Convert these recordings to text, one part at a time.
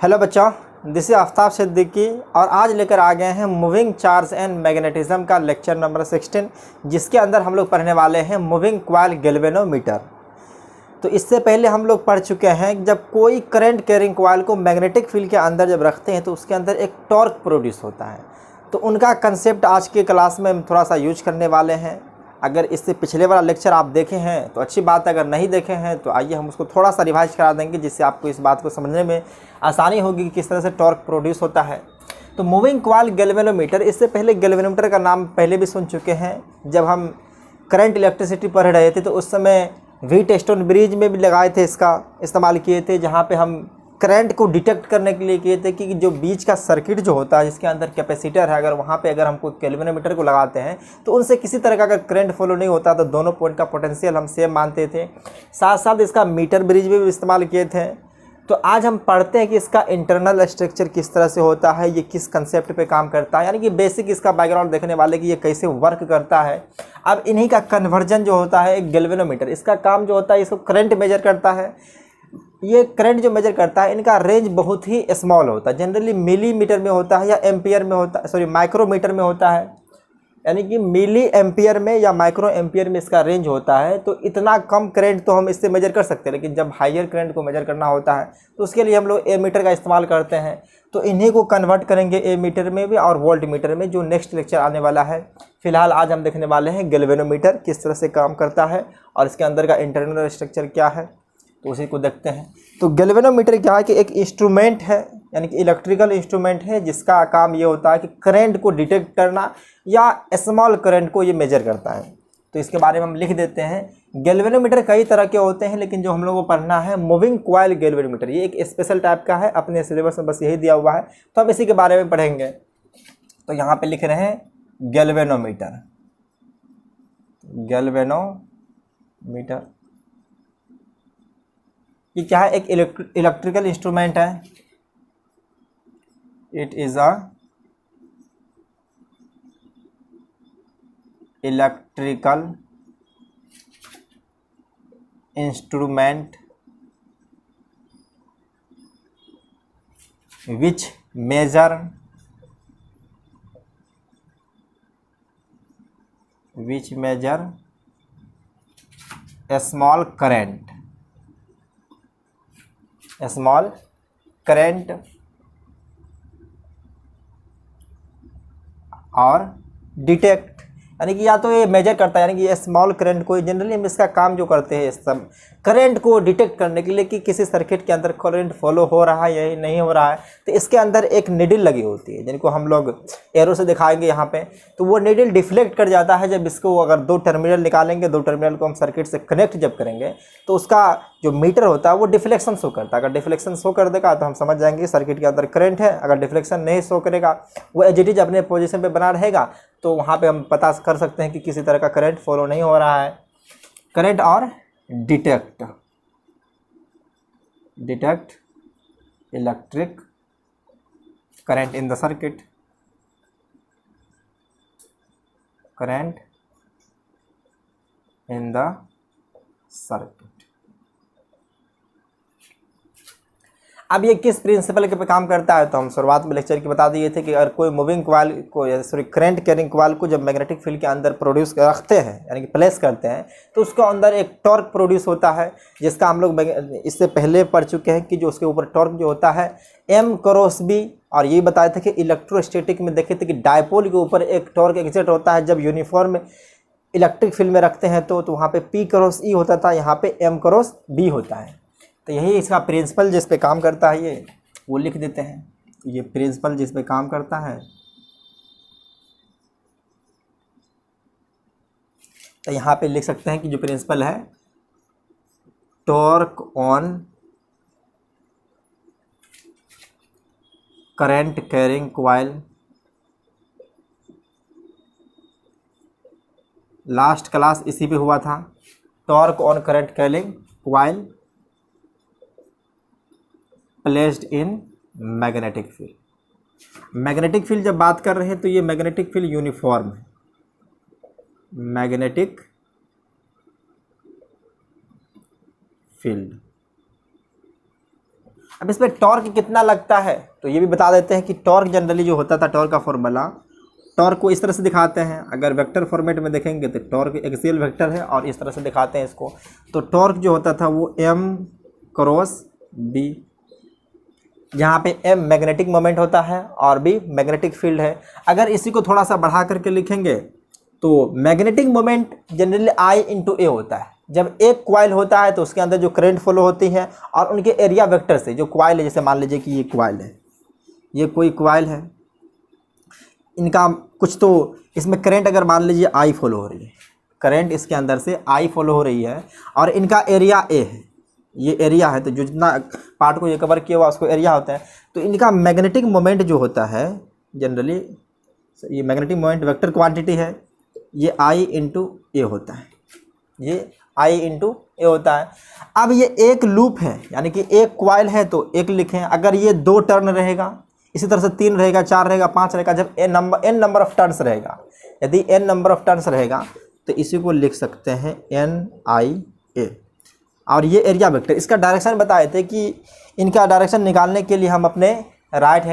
Hello बच्चों, this is Aftab Siddiqui और आज लेकर आ गए हैं मूविंग चार्ज एंड मैग्नेटिज्म का लेक्चर नंबर 16, जिसके अंदर हम लोग पढ़ने वाले हैं मूविंग कॉइल गैल्वेनोमीटर। तो इससे पहले हम लोग पढ़ चुके हैं कि जब कोई करंट कैरिंग कॉइल को मैग्नेटिक फील्ड के अंदर जब रखते हैं तो उसके अंदर एक टॉर्क प्रोड्यूस होता है। तो उनका कंसेप्ट आज के क्लास में हम थोड़ा सा यूज करने वाले हैं। अगर इससे पिछले वाला लेक्चर आप देखे हैं तो अच्छी बात है, अगर नहीं देखे हैं तो आइए हम उसको थोड़ा सा रिवाइज करा देंगे, जिससे आपको इस बात को समझने में आसानी होगी कि किस तरह से टॉर्क प्रोड्यूस होता है। तो मूविंग कॉइल गैल्वेनोमीटर, इससे पहले गैल्वेनोमीटर का नाम पहले भी सुन चुके हैं। जब हम करंट इलेक्ट्रिसिटी पढ़ रहे थे तो उस समय व्हीटस्टोन ब्रिज में भी लगाए थे, इसका इस्तेमाल किए थे, जहाँ पे हम करंट को डिटेक्ट करने के लिए किए थे कि जो बीच का सर्किट जो होता है जिसके अंदर कैपेसिटर है, अगर वहाँ पे अगर हम कोई गैल्वेनोमीटर को लगाते हैं तो उनसे किसी तरह का अगर करंट फॉलो नहीं होता तो दोनों पॉइंट का पोटेंशियल हम सेम मानते थे। साथ साथ इसका मीटर ब्रिज में भी इस्तेमाल किए थे। तो आज हम पढ़ते हैं कि इसका इंटरनल स्ट्रक्चर किस तरह से होता है, ये किस कंसेप्ट पे काम करता है, यानी कि बेसिक इसका बैकग्राउंड देखने वाले कि ये कैसे वर्क करता है। अब इन्हीं का कन्वर्जन जो होता है एक गैल्वेनोमीटर, इसका काम जो होता है इसको करंट मेजर करता है। ये करंट जो मेजर करता है इनका रेंज बहुत ही स्मॉल होता है, जनरली मिलीमीटर में होता है या एम्पियर में होता है, सॉरी माइक्रोमीटर में होता है, यानी कि मिली एम्पियर में या माइक्रो एम्पियर में इसका रेंज होता है। तो इतना कम करंट तो हम इससे मेजर कर सकते हैं, लेकिन जब हायर करंट को मेजर करना होता है तो उसके लिए हम लोग एमीटर का इस्तेमाल करते हैं। तो इन्हीं को कन्वर्ट करेंगे एमीटर में भी और वोल्ट मीटर में, जो नेक्स्ट लेक्चर आने वाला है। फिलहाल आज हम देखने वाले हैं गैल्वेनोमीटर किस तरह से काम करता है और इसके अंदर का इंटरनल स्ट्रक्चर क्या है, तो उसी को देखते हैं। तो गैल्वेनोमीटर क्या है कि एक इंस्ट्रूमेंट है, यानी कि इलेक्ट्रिकल इंस्ट्रूमेंट है, जिसका काम ये होता है कि करंट को डिटेक्ट करना या स्मॉल करंट को ये मेजर करता है। तो इसके बारे में हम लिख देते हैं। गैल्वेनोमीटर कई तरह के होते हैं, लेकिन जो हम लोगों को पढ़ना है मूविंग कॉइल गैल्वेनोमीटर, ये एक स्पेशल टाइप का है, अपने सिलेबस में बस यही दिया हुआ है, तो हम इसी के बारे में पढ़ेंगे। तो यहाँ पे लिख रहे हैं गैल्वेनोमीटर। गैल्वेनोमीटर ये क्या है? एक इलेक्ट्रिकल इंस्ट्रूमेंट है। It is a electrical instrument which measure a small current और डिटेक्ट, यानी कि या तो ये मेजर करता है, यानी कि ये स्मॉल करंट को, जनरली हम इसका काम जो करते हैं इस सब करंट को डिटेक्ट करने के लिए कि किसी सर्किट के अंदर करंट फॉलो हो रहा है या नहीं हो रहा है। तो इसके अंदर एक निडल लगी होती है, जिनको हम लोग एरो से दिखाएंगे यहाँ पे। तो वो निडल डिफ्लेक्ट कर जाता है जब इसको, अगर दो टर्मिनल निकालेंगे, दो टर्मिनल को हम सर्किट से कनेक्ट जब करेंगे तो उसका जो मीटर होता है वो डिफ्लेक्शन शो करता है। अगर डिफ्लेक्शन शो कर देगा तो हम समझ जाएंगे कि सर्किट के अंदर करंट है। अगर डिफ्लेक्शन नहीं शो करेगा, वो एज इट इज अपने पोजीशन पे बना रहेगा, तो वहाँ पे हम पता कर सकते हैं कि किसी तरह का करंट फॉलो नहीं हो रहा है। करंट और detect electric current in the circuit, current in the circuit. अब ये किस प्रिंसिपल के पे काम करता है, तो हम शुरुआत में लेक्चर की बता दिए थे कि अगर कोई मूविंग कॉइल को, सॉरी करंट कैरिंग कॉइल को जब मैग्नेटिक फील्ड के अंदर प्रोड्यूस रखते हैं, यानी कि प्लेस करते हैं, तो उसके अंदर एक टॉर्क प्रोड्यूस होता है, जिसका हम लोग इससे पहले पढ़ चुके हैं कि जो उसके ऊपर टॉर्क जो होता है M क्रॉस B। और ये बताए थे कि इलेक्ट्रोस्टैटिक में देखे थे कि डायपोल के ऊपर एक टॉर्क एग्जिट होता है, जब यूनिफॉर्म इलेक्ट्रिक फील्ड में रखते हैं तो वहाँ पे P क्रॉस E होता था, यहाँ पे M क्रॉस B होता है। तो यही इसका प्रिंसिपल जिस पे काम करता है, ये वो लिख देते हैं। ये प्रिंसिपल जिस पे काम करता है, तो यहाँ पे लिख सकते हैं कि जो प्रिंसिपल है torque on current carrying coil. Last class इसी पे हुआ था, torque on current carrying coil placed in magnetic field. Magnetic field जब बात कर रहे हैं तो ये मैग्नेटिक फील्ड यूनिफॉर्म है, मैग्नेटिक फील्ड। अब इस पर टॉर्क कितना लगता है तो ये भी बता देते हैं कि टॉर्क जनरली जो होता था, टॉर्क का फॉर्मूला, टॉर्क को इस तरह से दिखाते हैं। अगर वेक्टर फॉर्मेट में देखेंगे तो टॉर्क एक्सियल वेक्टर है और इस तरह से दिखाते हैं इसको। तो टॉर्क जो होता था वो m क्रॉस b, जहाँ पे m मैग्नेटिक मोमेंट होता है और b मैग्नेटिक फील्ड है। अगर इसी को थोड़ा सा बढ़ा करके लिखेंगे तो magnetic moment generally I into A होता है। जब एक क्वाइल होता है तो उसके अंदर जो करंट फ्लो होती है और उनके एरिया वेक्टर से जो क्वाइल है, जैसे मान लीजिए कि ये क्वाइल है, ये कोई क्वाइल है, इनका कुछ तो इसमें करंट अगर मान लीजिए I फॉलो हो रही है, करंट इसके अंदर से I फॉलो हो रही है और इनका एरिया A है, ये एरिया है, तो जो जितना पार्ट को ये कवर किया हुआ उसको एरिया होता है। तो इनका मैग्नेटिक मोमेंट जो होता है जनरली, ये मैग्नेटिक मोमेंट वेक्टर क्वांटिटी है, ये I इंटू ए होता है, ये I इंटू ए होता है। अब ये एक लूप है, यानी कि एक क्वाइल है तो एक लिखें। अगर ये 2 टर्न रहेगा, इसी तरह से 3 रहेगा, 4 रहेगा, 5 रहेगा, जब n नंबर ऑफ टर्न्स रहेगा, यदि n नंबर ऑफ टर्न्स रहेगा तो इसी को लिख सकते हैं NIA। और ये एरिया वेक्टर, इसका डायरेक्शन बताए थे कि इनका डायरेक्शन निकालने के लिए हम अपने राइट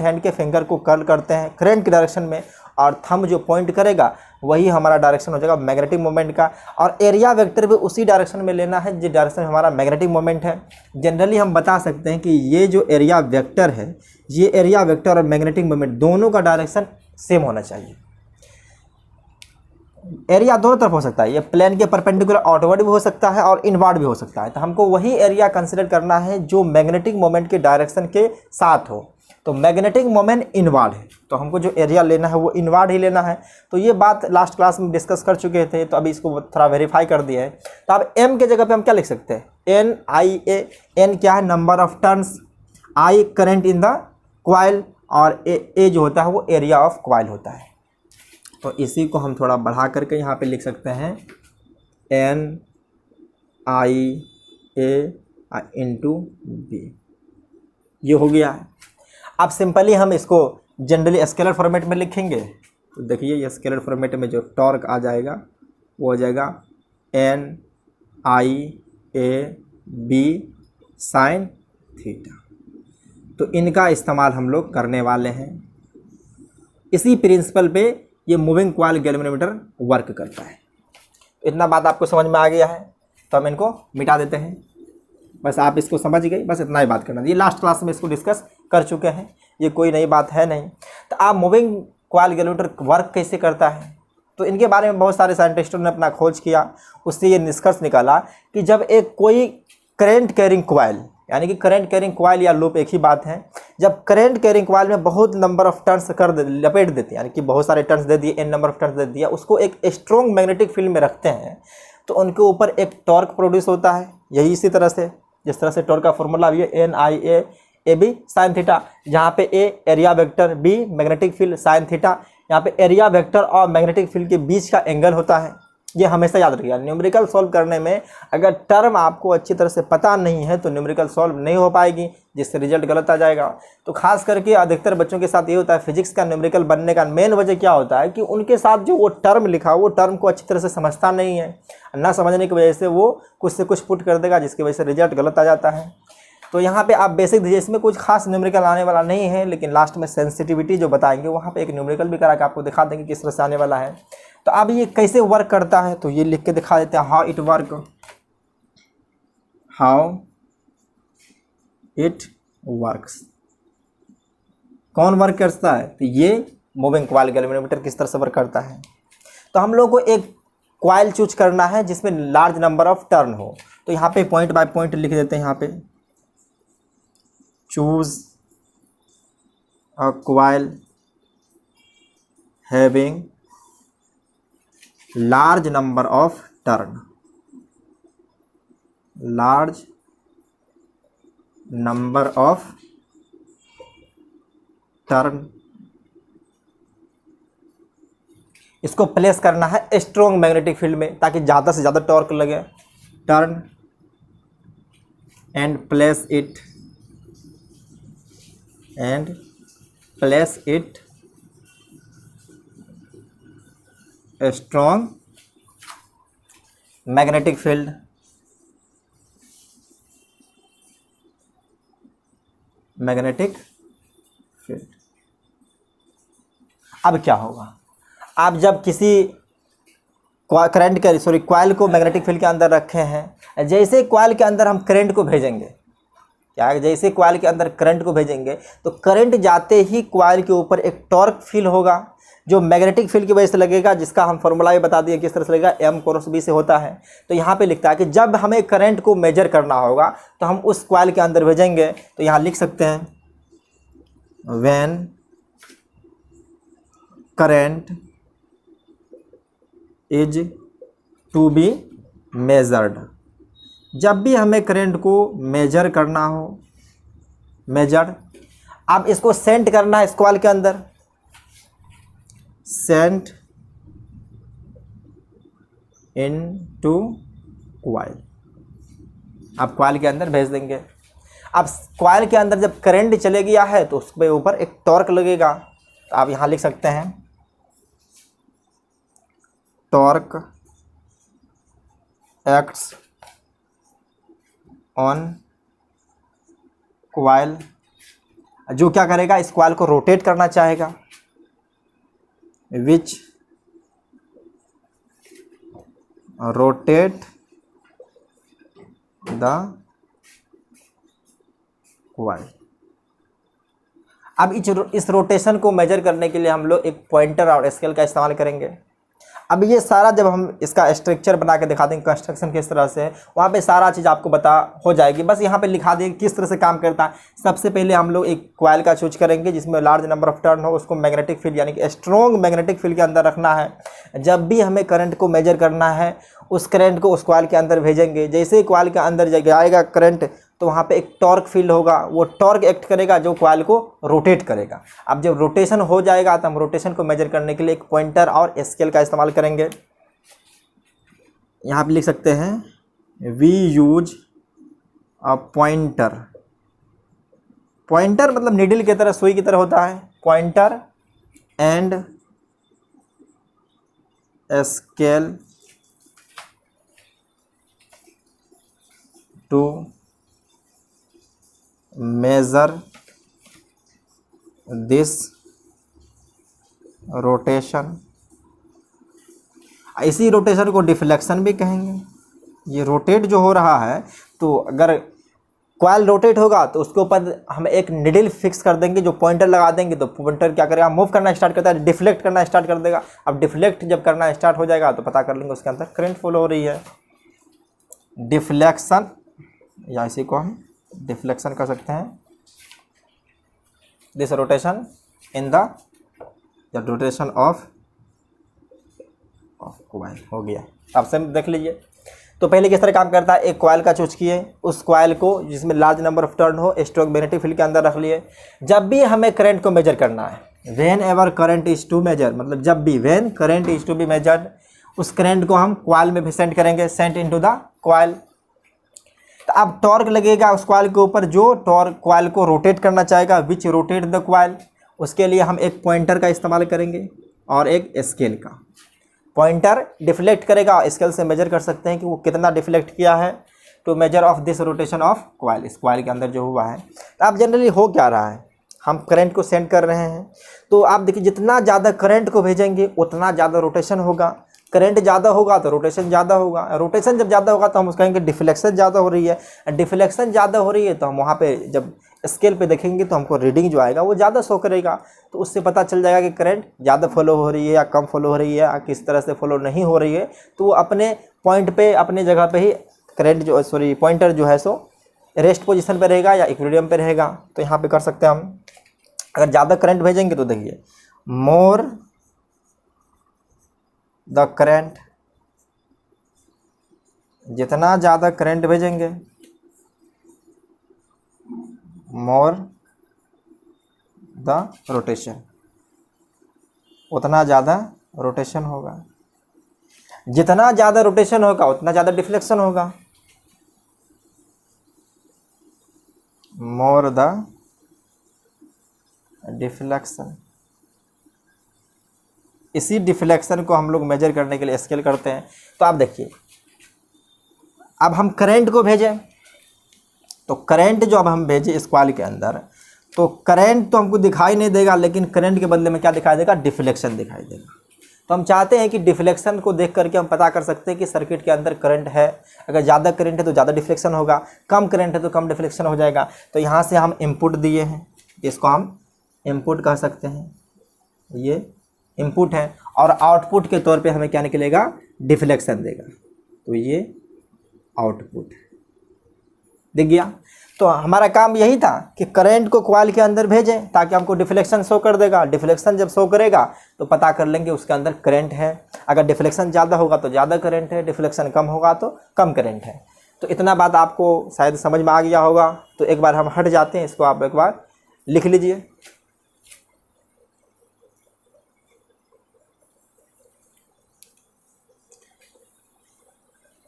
हैंड के फिंगर को कर्ल करते हैं करंट की डायरेक्शन में, और थंब जो पॉइंट करेगा वही हमारा डायरेक्शन हो जाएगा मैग्नेटिक मोमेंट का। और एरिया वेक्टर भी उसी डायरेक्शन में लेना है जिस डायरेक्शन में हमारा मैग्नेटिक मोमेंट है। जनरली हम बता सकते हैं कि ये जो एरिया वेक्टर है, ये एरिया वेक्टर और मैग्नेटिक मोमेंट दोनों का डायरेक्शन सेम होना चाहिए। एरिया दोनों तरफ हो सकता है, ये प्लेन के परपेंडिकुलर आउटवर्ड भी हो सकता है और इनवर्ड भी हो सकता है। तो हमको वही एरिया कंसिडर करना है जो मैग्नेटिक मोमेंट के डायरेक्शन के साथ हो। तो मैग्नेटिक मोमेंट इनवर्ड है तो हमको जो एरिया लेना है वो इनवर्ड ही लेना है। तो ये बात लास्ट क्लास में डिस्कस कर चुके थे, तो अभी इसको थोड़ा वेरीफाई कर दिया है। तो अब m के जगह पे हम क्या लिख सकते हैं, NIA। n क्या है, number of turns, I current in the coil, और a जो होता है वो एरिया ऑफ क्वाइल होता है। तो इसी को हम थोड़ा बढ़ा करके यहाँ पे लिख सकते हैं NIA इंटू b, ये हो गया है। अब सिंपली हम इसको जनरली स्केलर फॉर्मेट में लिखेंगे तो देखिए ये स्केलर फॉर्मेट में जो टॉर्क आ जाएगा वो हो जाएगा NIAB साइन थीटा। तो इनका इस्तेमाल हम लोग करने वाले हैं। इसी प्रिंसिपल पे ये मूविंग कॉइल गैल्वेनोमीटर वर्क करता है। इतना बात आपको समझ में आ गया है तो हम इनको मिटा देते हैं। बस आप इसको समझ गए, बस इतना ही बात करना। ये लास्ट क्लास में इसको डिस्कस कर चुके हैं, ये कोई नई बात है नहीं। तो आप मूविंग कॉइल गैल्वेनोमीटर वर्क कैसे करता है, तो इनके बारे में बहुत सारे साइंटिस्टों ने अपना खोज किया। उससे ये निष्कर्ष निकाला कि जब एक कोई करंट कैरिंग कॉइल, यानी कि करंट कैरिंग कॉइल या लूप एक ही बात है, जब करंट कैरिंग कॉइल में बहुत नंबर ऑफ टर्न्स लपेट देते हैं, यानी कि बहुत सारे टर्न्स दे दिए, n नंबर ऑफ टर्न्स दे दिया, उसको एक स्ट्रॉन्ग मैग्नेटिक फील्ड में रखते हैं, तो उनके ऊपर एक टॉर्क प्रोड्यूस होता है। यही इसी तरह से जिस तरह से टॉर्क का फॉर्मूला भी है NIAB साइन थीटा, जहाँ पे A area vector, B magnetic field sine theta. यहाँ पे एरिया वेक्टर और मैग्नेटिक फील्ड के बीच का एंगल होता है। ये हमेशा याद रखिएगा। न्यूमेरिकल सॉल्व करने में अगर टर्म आपको अच्छी तरह से पता नहीं है तो न्यूमेरिकल सॉल्व नहीं हो पाएगी, जिससे रिजल्ट गलत आ जाएगा। तो खास करके अधिकतर बच्चों के साथ ये होता है, फिजिक्स का न्यूमेरिकल बनने का मेन वजह क्या होता है कि उनके साथ जो वो टर्म लिखा वो टर्म को अच्छी तरह से समझता नहीं है। ना समझने की वजह से वो कुछ से कुछ पुट कर देगा, जिसकी वजह से रिजल्ट गलत आ जाता है। तो यहाँ पे आप बेसिक दीजिए, इसमें कुछ खास न्यूमेरिकल आने वाला नहीं है, लेकिन लास्ट में सेंसिटिविटी जो बताएंगे वहाँ पे एक न्यूमेरिकल भी करा के आपको दिखा देंगे किस तरह से आने वाला है। तो अब ये कैसे वर्क करता है तो ये लिख के दिखा देते हैं, हाउ इट वर्क्स। कौन वर्क करता है, तो ये मूविंग कॉइल गैल्वेनोमीटर किस तरह से वर्क करता है। तो हम लोग को एक कॉइल चूज करना है जिसमें लार्ज नंबर ऑफ टर्न हो। तो यहाँ पे पॉइंट बाय पॉइंट लिख देते हैं, यहाँ पे choose a coil having large number of turn, large number of turn. इसको प्लेस करना है स्ट्रॉन्ग मैग्नेटिक फील्ड में ताकि ज़्यादा से ज़्यादा टॉर्क लगे। Turn and place it strong magnetic field. Magnetic field. अब क्या होगा, आप जब किसी करंट के कॉइल को मैग्नेटिक फील्ड के अंदर रखे हैं, जैसे कॉइल के अंदर हम करंट को भेजेंगे, क्या है, जैसे कॉइल के अंदर करंट को भेजेंगे तो करंट जाते ही कॉइल के ऊपर एक टॉर्क फील होगा जो मैग्नेटिक फील्ड की वजह से लगेगा, जिसका हम फॉर्मूला भी बता दिए किस तरह से लगेगा, M क्रॉस B से होता है। तो यहाँ पे लिखता है कि जब हमें करंट को मेजर करना होगा तो हम उस कॉइल के अंदर भेजेंगे, तो यहाँ लिख सकते हैं when current is to be measured, जब भी हमें करंट को मेजर करना हो, मेजर, अब इसको सेंट करना है इस कॉइल के अंदर, सेंट इन टू कॉइल, आप कॉइल के अंदर भेज देंगे। अब कॉइल के अंदर जब करंट चले गया है तो उसके ऊपर एक टॉर्क लगेगा, तो आप यहां लिख सकते हैं टॉर्क एक्ट्स ऑन कॉइल, जो क्या करेगा, इस कॉइल को रोटेट करना चाहेगा, विच रोटेट द कॉइल। अब इस रोटेशन को मेजर करने के लिए हम लोग एक पॉइंटर और स्केल का इस्तेमाल करेंगे। अब ये सारा जब हम इसका स्ट्रक्चर बना के दिखा देंगे कंस्ट्रक्शन किस तरह से, वहाँ पे सारा चीज़ आपको बता हो जाएगी, बस यहाँ पे लिखा देंगे किस तरह से काम करता है। सबसे पहले हम लोग एक कॉइल का चूज करेंगे जिसमें लार्ज नंबर ऑफ टर्न हो, उसको मैग्नेटिक फील्ड यानी कि स्ट्रॉन्ग मैग्नेटिक फील्ड के अंदर रखना है। जब भी हमें करंट को मेजर करना है उस करंट को उस कॉइल के अंदर भेजेंगे, जैसे ही कॉइल के अंदर जाएगा करंट तो वहाँ पे एक टॉर्क फील्ड होगा, वो टॉर्क एक्ट करेगा जो कॉइल को रोटेट करेगा। अब जब रोटेशन हो जाएगा तो हम रोटेशन को मेजर करने के लिए एक पॉइंटर और स्केल का इस्तेमाल करेंगे। यहाँ पे लिख सकते हैं we use a pointer, pointer मतलब नीडल की तरह, सुई की तरह होता है, pointer and scale to measure this rotation. इसी रोटेशन को डिफ्लेक्शन भी कहेंगे। ये रोटेट जो हो रहा है, तो अगर कॉइल रोटेट होगा तो उसके ऊपर हम एक निडल फिक्स कर देंगे, जो पॉइंटर लगा देंगे तो पॉइंटर क्या करेगा, मूव करना स्टार्ट करता है, डिफ्लेक्ट करना स्टार्ट कर देगा। अब डिफ्लेक्ट जब करना स्टार्ट हो जाएगा तो पता कर लेंगे उसके अंदर करंट फ्लो हो रही है। डिफ्लेक्शन, या इसी को हम डिफ्लेक्शन कर सकते हैं, this rotation in the rotation of coil हो गया। अब से देख लीजिए तो पहले किस तरह काम करता है, एक कॉइल का चूज किए, उस कॉइल को जिसमें लार्ज नंबर ऑफ टर्न हो स्ट्रॉन्ग मैग्नेटिक फील्ड के अंदर रख लिए। जब भी हमें करंट को मेजर करना है, whenever current is to measure, मतलब जब भी when current is to be measured, उस करंट को हम कॉइल में भी सेंड करेंगे, सेंट इनटू द कॉइल। तो अब टॉर्क लगेगा उस कॉइल के ऊपर, जो टॉर्क कॉइल को रोटेट करना चाहेगा, विच रोटेट द कॉइल। उसके लिए हम एक पॉइंटर का इस्तेमाल करेंगे और एक स्केल का। पॉइंटर डिफ्लेक्ट करेगा, स्केल से मेजर कर सकते हैं कि वो कितना डिफ्लेक्ट किया है, to measure of this rotation of coil, इस कॉइल के अंदर जो हुआ है। तो अब जनरली हो क्या रहा है, हम करंट को सेंड कर रहे हैं, तो आप देखिए जितना ज़्यादा करंट को भेजेंगे उतना ज़्यादा रोटेशन होगा, करंट ज़्यादा होगा तो रोटेशन ज़्यादा होगा, रोटेशन जब ज़्यादा होगा तो हम उसको कहेंगे डिफ्लेक्शन ज़्यादा हो रही है, डिफ्लेक्शन ज़्यादा हो रही है तो हम वहाँ पे जब स्केल पे देखेंगे तो हमको रीडिंग जो आएगा वो ज़्यादा शो करेगा। तो उससे पता चल जाएगा कि करंट ज़्यादा फॉलो हो रही है या कम फॉलो हो रही है या किस तरह से फॉलो नहीं हो रही है। तो वो अपने पॉइंट पे, अपने जगह पे ही करंट जो पॉइंटर जो है सो रेस्ट पोजीशन पे रहेगा या इक्विलिब्रियम पे रहेगा। तो यहाँ पे कर सकते हैं हम, अगर ज़्यादा करंट भेजेंगे तो देखिए मोर द करंट, जितना ज़्यादा करंट भेजेंगे मोर द रोटेशन, उतना ज़्यादा रोटेशन होगा। जितना ज़्यादा रोटेशन होगा उतना ज़्यादा डिफ्लेक्शन होगा। मोर द डिफ्लेक्शन, इसी डिफ्लेक्शन को हम लोग मेजर करने के लिए स्केल करते हैं। तो आप देखिए अब हम करंट को भेजें, तो करंट जो अब हम भेजे इस कॉइल के अंदर, तो करंट तो हमको दिखाई नहीं देगा, लेकिन करंट के बदले में क्या दिखाई देगा, डिफ्लेक्शन दिखाई देगा। तो हम चाहते हैं कि डिफ्लेक्शन को देख करके हम पता कर सकते हैं कि सर्किट के अंदर करंट है। अगर ज़्यादा करंट है तो ज़्यादा डिफ्लेक्शन होगा, कम करंट है तो कम डिफ्लेक्शन हो जाएगा। तो यहाँ से हम इनपुट दिए हैं, इसको हम इनपुट कह सकते हैं, ये इनपुट है, और आउटपुट के तौर पे हमें क्या निकलेगा, डिफ्लेक्शन देगा। तो ये आउटपुट दिख गया। तो हमारा काम यही था कि करंट को कॉइल के अंदर भेजें ताकि हमको डिफ्लेक्शन शो कर देगा। डिफ्लेक्शन जब शो करेगा तो पता कर लेंगे उसके अंदर करंट है। अगर डिफ्लेक्शन ज़्यादा होगा तो ज़्यादा करंट है, डिफ्लेक्शन कम होगा तो कम करंट है। तो इतना बात आपको शायद समझ में आ गया होगा। तो एक बार हम हट जाते हैं, इसको आप एक बार लिख लीजिए।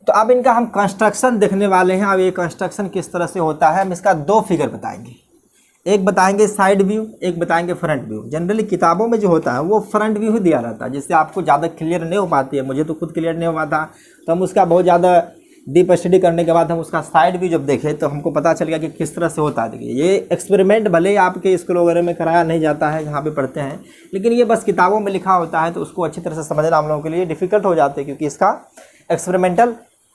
तो अब इनका हम कंस्ट्रक्शन देखने वाले हैं। अब ये कंस्ट्रक्शन किस तरह से होता है, हम इसका दो फिगर बताएंगे। एक बताएंगे साइड व्यू, एक बताएंगे फ्रंट व्यू। जनरली किताबों में जो होता है वो फ्रंट व्यू ही दिया रहता है, जिससे आपको ज़्यादा क्लियर नहीं हो पाती है। मुझे तो खुद क्लियर नहीं हो पाता, तो हम उसका बहुत ज़्यादा डीप स्टडी करने के बाद हम उसका साइड व्यू जब देखे तो हमको पता चल गया कि किस तरह से होता है। देखिए, ये एक्सपेरिमेंट भले ही आपके स्कूल वगैरह में कराया नहीं जाता है जहाँ पे पढ़ते हैं, लेकिन ये बस किताबों में लिखा होता है, तो उसको अच्छी तरह से समझना हम लोगों के लिए डिफ़िकल्ट हो जाता है, क्योंकि इसका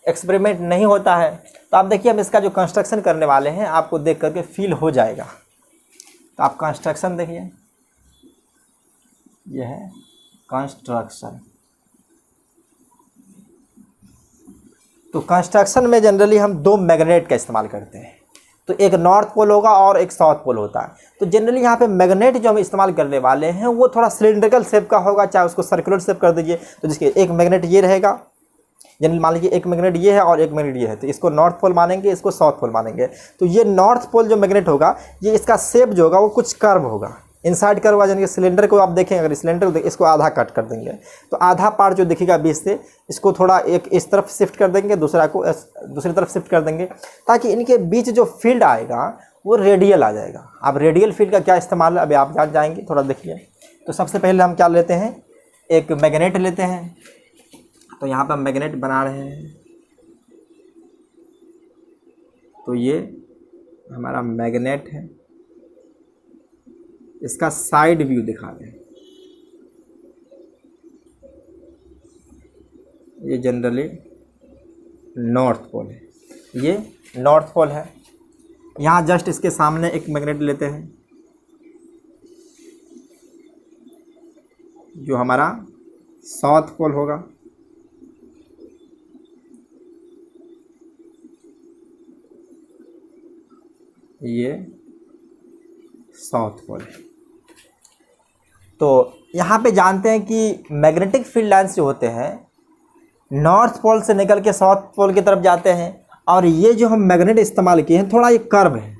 एक्सपेरिमेंट नहीं होता है। तो आप देखिए, हम इसका जो कंस्ट्रक्शन करने वाले हैं आपको देख करके फील हो जाएगा। तो आप कंस्ट्रक्शन देखिए, यह है कंस्ट्रक्शन। तो कंस्ट्रक्शन में जनरली हम दो मैग्नेट का इस्तेमाल करते हैं। तो एक नॉर्थ पोल होगा और एक साउथ पोल होता है। तो जनरली यहाँ पे मैग्नेट जो हम इस्तेमाल करने वाले हैं वो थोड़ा सिलिंड्रिकल शेप का होगा, चाहे उसको सर्कुलर शेप कर दीजिए। तो जिसके एक मैग्नेट ये रहेगा, जनरली मान लीजिए एक मैग्नेट ये है और एक मैग्नेट ये है, तो इसको नॉर्थ पोल मानेंगे, इसको साउथ पोल मानेंगे। तो ये नॉर्थ पोल जो मैग्नेट होगा, ये इसका शेप जो होगा वो कुछ कर्व होगा, इनसाइड कर्व होगा। यानी कि सिलेंडर को आप देखें, अगर सिलेंडर को इसको आधा कट कर देंगे तो आधा पार्ट जो दिखेगा बीच से, इसको थोड़ा एक इस तरफ शिफ्ट कर देंगे, दूसरा को दूसरी तरफ शिफ्ट कर देंगे, ताकि इनके बीच जो फील्ड आएगा वो रेडियल आ जाएगा। अब रेडियल फील्ड का क्या इस्तेमाल है अभी आप जान जाएंगे, थोड़ा देखिए। तो सबसे पहले हम क्या लेते हैं, एक मैग्नेट लेते हैं। तो यहाँ पर हम मैग्नेट बना रहे हैं, तो ये हमारा मैग्नेट है। इसका साइड व्यू दिखा रहे हैं। ये जनरली नॉर्थ पोल है, ये नॉर्थ पोल है। यहाँ जस्ट इसके सामने एक मैग्नेट लेते हैं जो हमारा साउथ पोल होगा। ये साउथ पोल है। तो यहाँ पे जानते हैं कि मैग्नेटिक फील्ड लाइन्स जो होते हैं नॉर्थ पोल से निकल के साउथ पोल की तरफ जाते हैं, और ये जो हम मैग्नेट इस्तेमाल किए हैं थोड़ा ये कर्व है।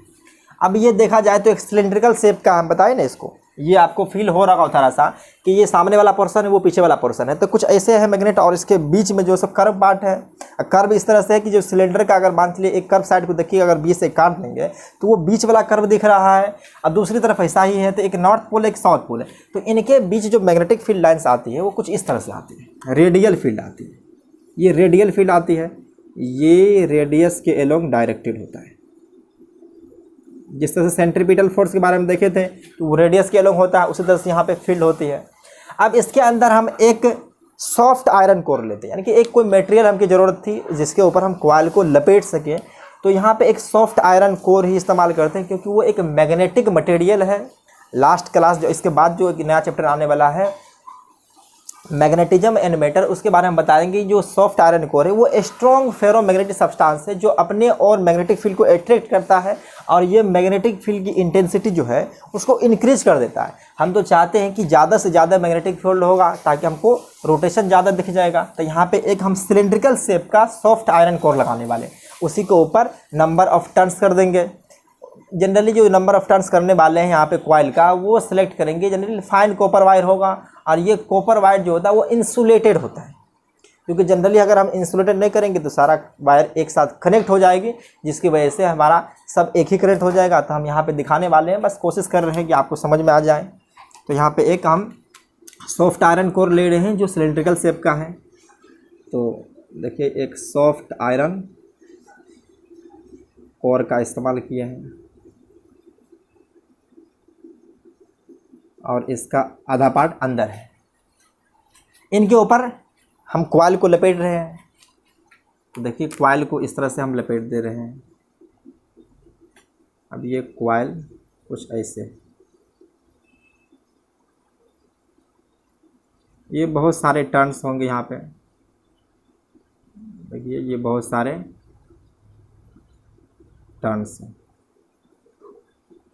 अब ये देखा जाए तो एक सिलिंड्रिकल शेप का हम बताए ना इसको, ये आपको फील हो रहा होगा थोड़ा सा कि ये सामने वाला पोर्शन है वो पीछे वाला पोर्शन है। तो कुछ ऐसे है मैग्नेट, और इसके बीच में जो सब कर्व पार्ट है, कर्व इस तरह से है कि जो सिलेंडर का अगर मान चलिए एक कर्व साइड को देखिए, अगर बीच से काट देंगे तो वो बीच वाला कर्व दिख रहा है, और दूसरी तरफ ऐसा ही है। तो एक नॉर्थ पोल एक साउथ पोल है, तो इनके बीच जो मैग्नेटिक फील्ड लाइन्स आती है वो कुछ इस तरह से आती है, रेडियल फील्ड आती है। ये रेडियल फील्ड आती है, ये रेडियस के एलोंग डायरेक्टेड होता है। जिस तरह से सेंट्रीपिटल फोर्स के बारे में देखे थे तो वो रेडियस के एलोंग होता है, उसी तरह से यहाँ पे फील्ड होती है। अब इसके अंदर हम एक सॉफ्ट आयरन कोर लेते हैं, यानी कि एक कोई मटेरियल हमकी ज़रूरत थी जिसके ऊपर हम कॉइल को लपेट सकें। तो यहाँ पे एक सॉफ्ट आयरन कोर ही इस्तेमाल करते हैं, क्योंकि वो एक मैग्नेटिक मटेरियल है। लास्ट क्लास जो इसके बाद जो एक नया चैप्टर आने वाला है मैग्नेटिज्म एंड मैटर, उसके बारे में बताएंगे। जो सॉफ्ट आयरन कोर है वो स्ट्रॉन्ग फेरोमैग्नेटिक सब्सटेंस है जो अपने और मैग्नेटिक फील्ड को अट्रैक्ट करता है, और ये मैग्नेटिक फील्ड की इंटेंसिटी जो है उसको इंक्रीज कर देता है। हम तो चाहते हैं कि ज़्यादा से ज़्यादा मैग्नेटिक फील्ड होगा ताकि हमको रोटेशन ज़्यादा दिख जाएगा। तो यहाँ पे एक हम सिलिंड्रिकल शेप का सॉफ्ट आयरन कोर लगाने वाले, उसी के ऊपर नंबर ऑफ टर्न्स कर देंगे। जनरली जो नंबर ऑफ टर्न्स करने वाले हैं यहाँ पे कॉइल का वो सिलेक्ट करेंगे। जनरली फाइन कॉपर वायर होगा, और ये कॉपर वायर जो होता है वो इंसुलेटेड होता है, क्योंकि जनरली अगर हम इंसुलेटेड नहीं करेंगे तो सारा वायर एक साथ कनेक्ट हो जाएगी, जिसकी वजह से हमारा सब एक ही कनेक्ट हो जाएगा। तो हम यहाँ पे दिखाने वाले हैं, बस कोशिश कर रहे हैं कि आपको समझ में आ जाए। तो यहाँ पे एक हम सॉफ्ट आयरन कोर ले रहे हैं जो सिलिंड्रिकल शेप का है। तो देखिए, एक सॉफ्ट आयरन कोर का इस्तेमाल किए हैं और इसका आधा पार्ट अंदर है। इनके ऊपर हम कॉइल को लपेट रहे हैं। तो देखिए कॉइल को इस तरह से हम लपेट दे रहे हैं। अब ये कॉइल कुछ ऐसे, ये बहुत सारे टर्न्स होंगे यहाँ पे। देखिए ये बहुत सारे टर्न्स हैं।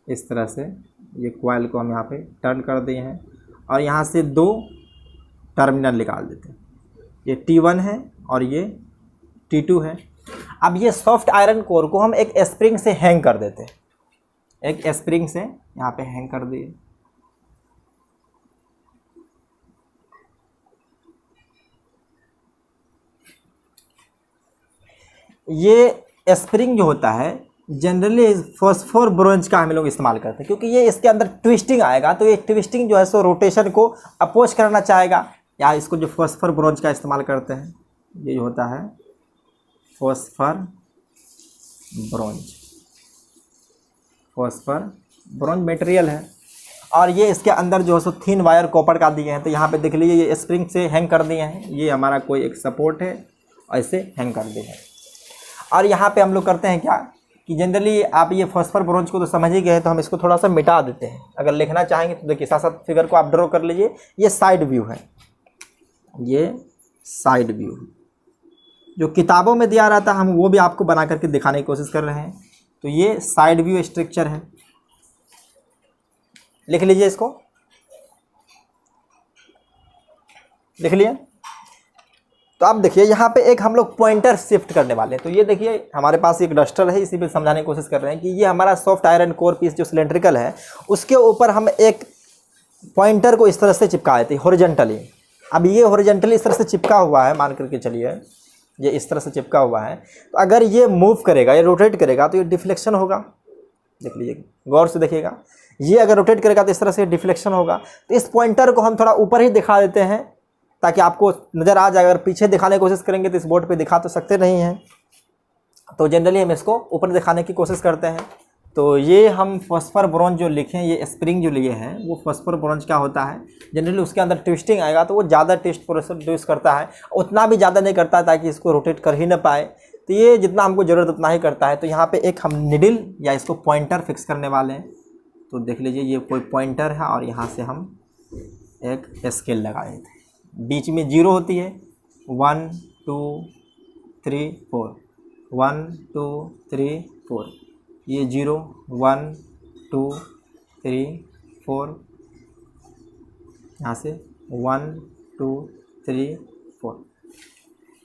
इस तरह से ये कॉइल को हम यहाँ पे टर्न कर दिए हैं और यहाँ से 2 टर्मिनल निकाल देते हैं। ये T1 है और ये T2 है। अब ये सॉफ्ट आयरन कोर को हम एक स्प्रिंग से हैंग कर देते हैं। एक स्प्रिंग से यहाँ पे हैंग कर दिए। ये स्प्रिंग जो होता है जनरली फॉस्फोर ब्रोंज का हम लोग इस्तेमाल करते हैं, क्योंकि ये इसके अंदर ट्विस्टिंग आएगा तो ये ट्विस्टिंग जो है सो रोटेशन को अपोज करना चाहेगा। या इसको जो फॉस्फोर ब्रोंज का इस्तेमाल करते हैं, ये जो होता है फॉस्फोर ब्रोंज मटेरियल है और ये इसके अंदर जो है सो थिन वायर कॉपर का दिए हैं। तो यहाँ पे देख लीजिए ये स्प्रिंग से हैंग कर दिए हैं। ये हमारा कोई एक सपोर्ट है, ऐसे हैंग कर दिए हैं। और यहाँ पे हम लोग करते हैं क्या कि जनरली आप ये फॉस्फोर ब्रोंज को तो समझ ही गए, तो हम इसको थोड़ा सा मिटा देते हैं। अगर लिखना चाहेंगे तो देखिए साथ साथ फिगर को आप ड्रॉ कर लीजिए। ये साइड व्यू है, ये साइड व्यू जो किताबों में दिया रहता है, हम वो भी आपको बना करके दिखाने की कोशिश कर रहे हैं। तो ये साइड व्यू स्ट्रक्चर है, लिख लीजिए इसको, लिख लिए। तो आप देखिए यहाँ पे एक हम लोग पॉइंटर शिफ्ट करने वाले हैं। तो ये देखिए हमारे पास एक डस्टर है, इसी पे समझाने की कोशिश कर रहे हैं कि ये हमारा सॉफ्ट आयरन कोर पीस जो सिलेंड्रिकल है उसके ऊपर हम एक पॉइंटर को इस तरह से चिपका देते हैं हॉरिजॉन्टली। अब ये हॉरिजॉन्टली इस तरह से चिपका हुआ है, मान करके चलिए ये इस तरह से चिपका हुआ है। तो अगर ये मूव करेगा, ये रोटेट करेगा तो ये डिफ्लेक्शन होगा। देख लीजिए, गौर से देखिएगा, ये अगर रोटेट करेगा तो इस तरह से डिफ्लेक्शन होगा। तो इस पॉइंटर को हम थोड़ा ऊपर ही दिखा देते हैं ताकि आपको नज़र आ जाए। अगर पीछे दिखाने की कोशिश करेंगे तो इस बोर्ड पे दिखा तो सकते नहीं हैं, तो जनरली हम इसको ऊपर दिखाने की कोशिश करते हैं। तो ये हम फॉस्फोर ब्रोंज जो लिखे हैं, ये स्प्रिंग जो लिए हैं वो फॉस्फोर ब्रोंज का होता है। जनरली उसके अंदर ट्विस्टिंग आएगा तो वो ज़्यादा ट्विस्ट प्रोड्यूस करता है, उतना भी ज़्यादा नहीं करता ताकि इसको रोटेट कर ही ना पाए। तो ये जितना हमको ज़रूरत उतना ही करता है। तो यहाँ पे एक हम निडल या इसको पॉइंटर फिक्स करने वाले हैं। तो देख लीजिए ये कोई पॉइंटर है और यहाँ से हम एक स्केल लगाए थे, बीच में 0 होती है, 1 2 3 4, 1 2 3 4, ये 0 1 2 3 4, यहाँ से 1 2 3 4।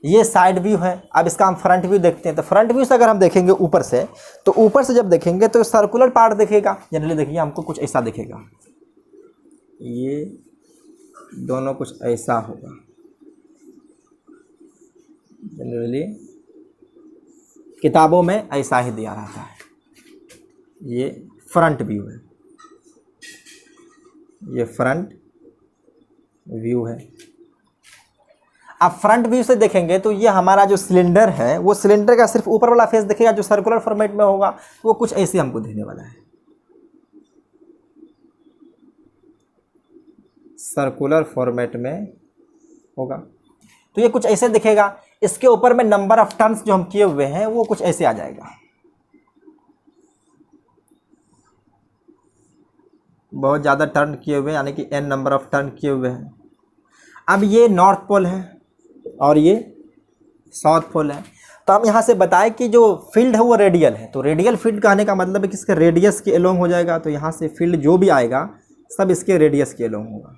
ये साइड व्यू है। अब इसका हम फ्रंट व्यू देखते हैं। तो फ्रंट व्यू से अगर हम देखेंगे ऊपर से, तो ऊपर से जब देखेंगे तो सर्कुलर पार्ट दिखेगा। जनरली देखिए हमको कुछ ऐसा दिखेगा, ये दोनों कुछ ऐसा होगा। जनरली किताबों में ऐसा ही दिया रहता है। ये फ्रंट व्यू है, ये फ्रंट व्यू है। अब फ्रंट व्यू से देखेंगे तो ये हमारा जो सिलेंडर है वो सिलेंडर का सिर्फ ऊपर वाला फेस दिखेगा, जो सर्कुलर फॉर्मेट में होगा वो कुछ ऐसे हमको दिखने वाला है। सर्कुलर फॉर्मेट में होगा तो ये कुछ ऐसे दिखेगा। इसके ऊपर में नंबर ऑफ टर्न्स जो हम किए हुए हैं वो कुछ ऐसे आ जाएगा। बहुत ज़्यादा टर्न किए हुए यानी कि n नंबर ऑफ टर्न किए हुए हैं। अब ये नॉर्थ पोल है और ये साउथ पोल है। तो हम यहाँ से बताएं कि जो फील्ड है वो रेडियल है। तो रेडियल फील्ड कहने का मतलब है कि इसके रेडियस के एलोंग हो जाएगा। तो यहाँ से फील्ड जो भी आएगा सब इसके रेडियस के एलोंग होगा।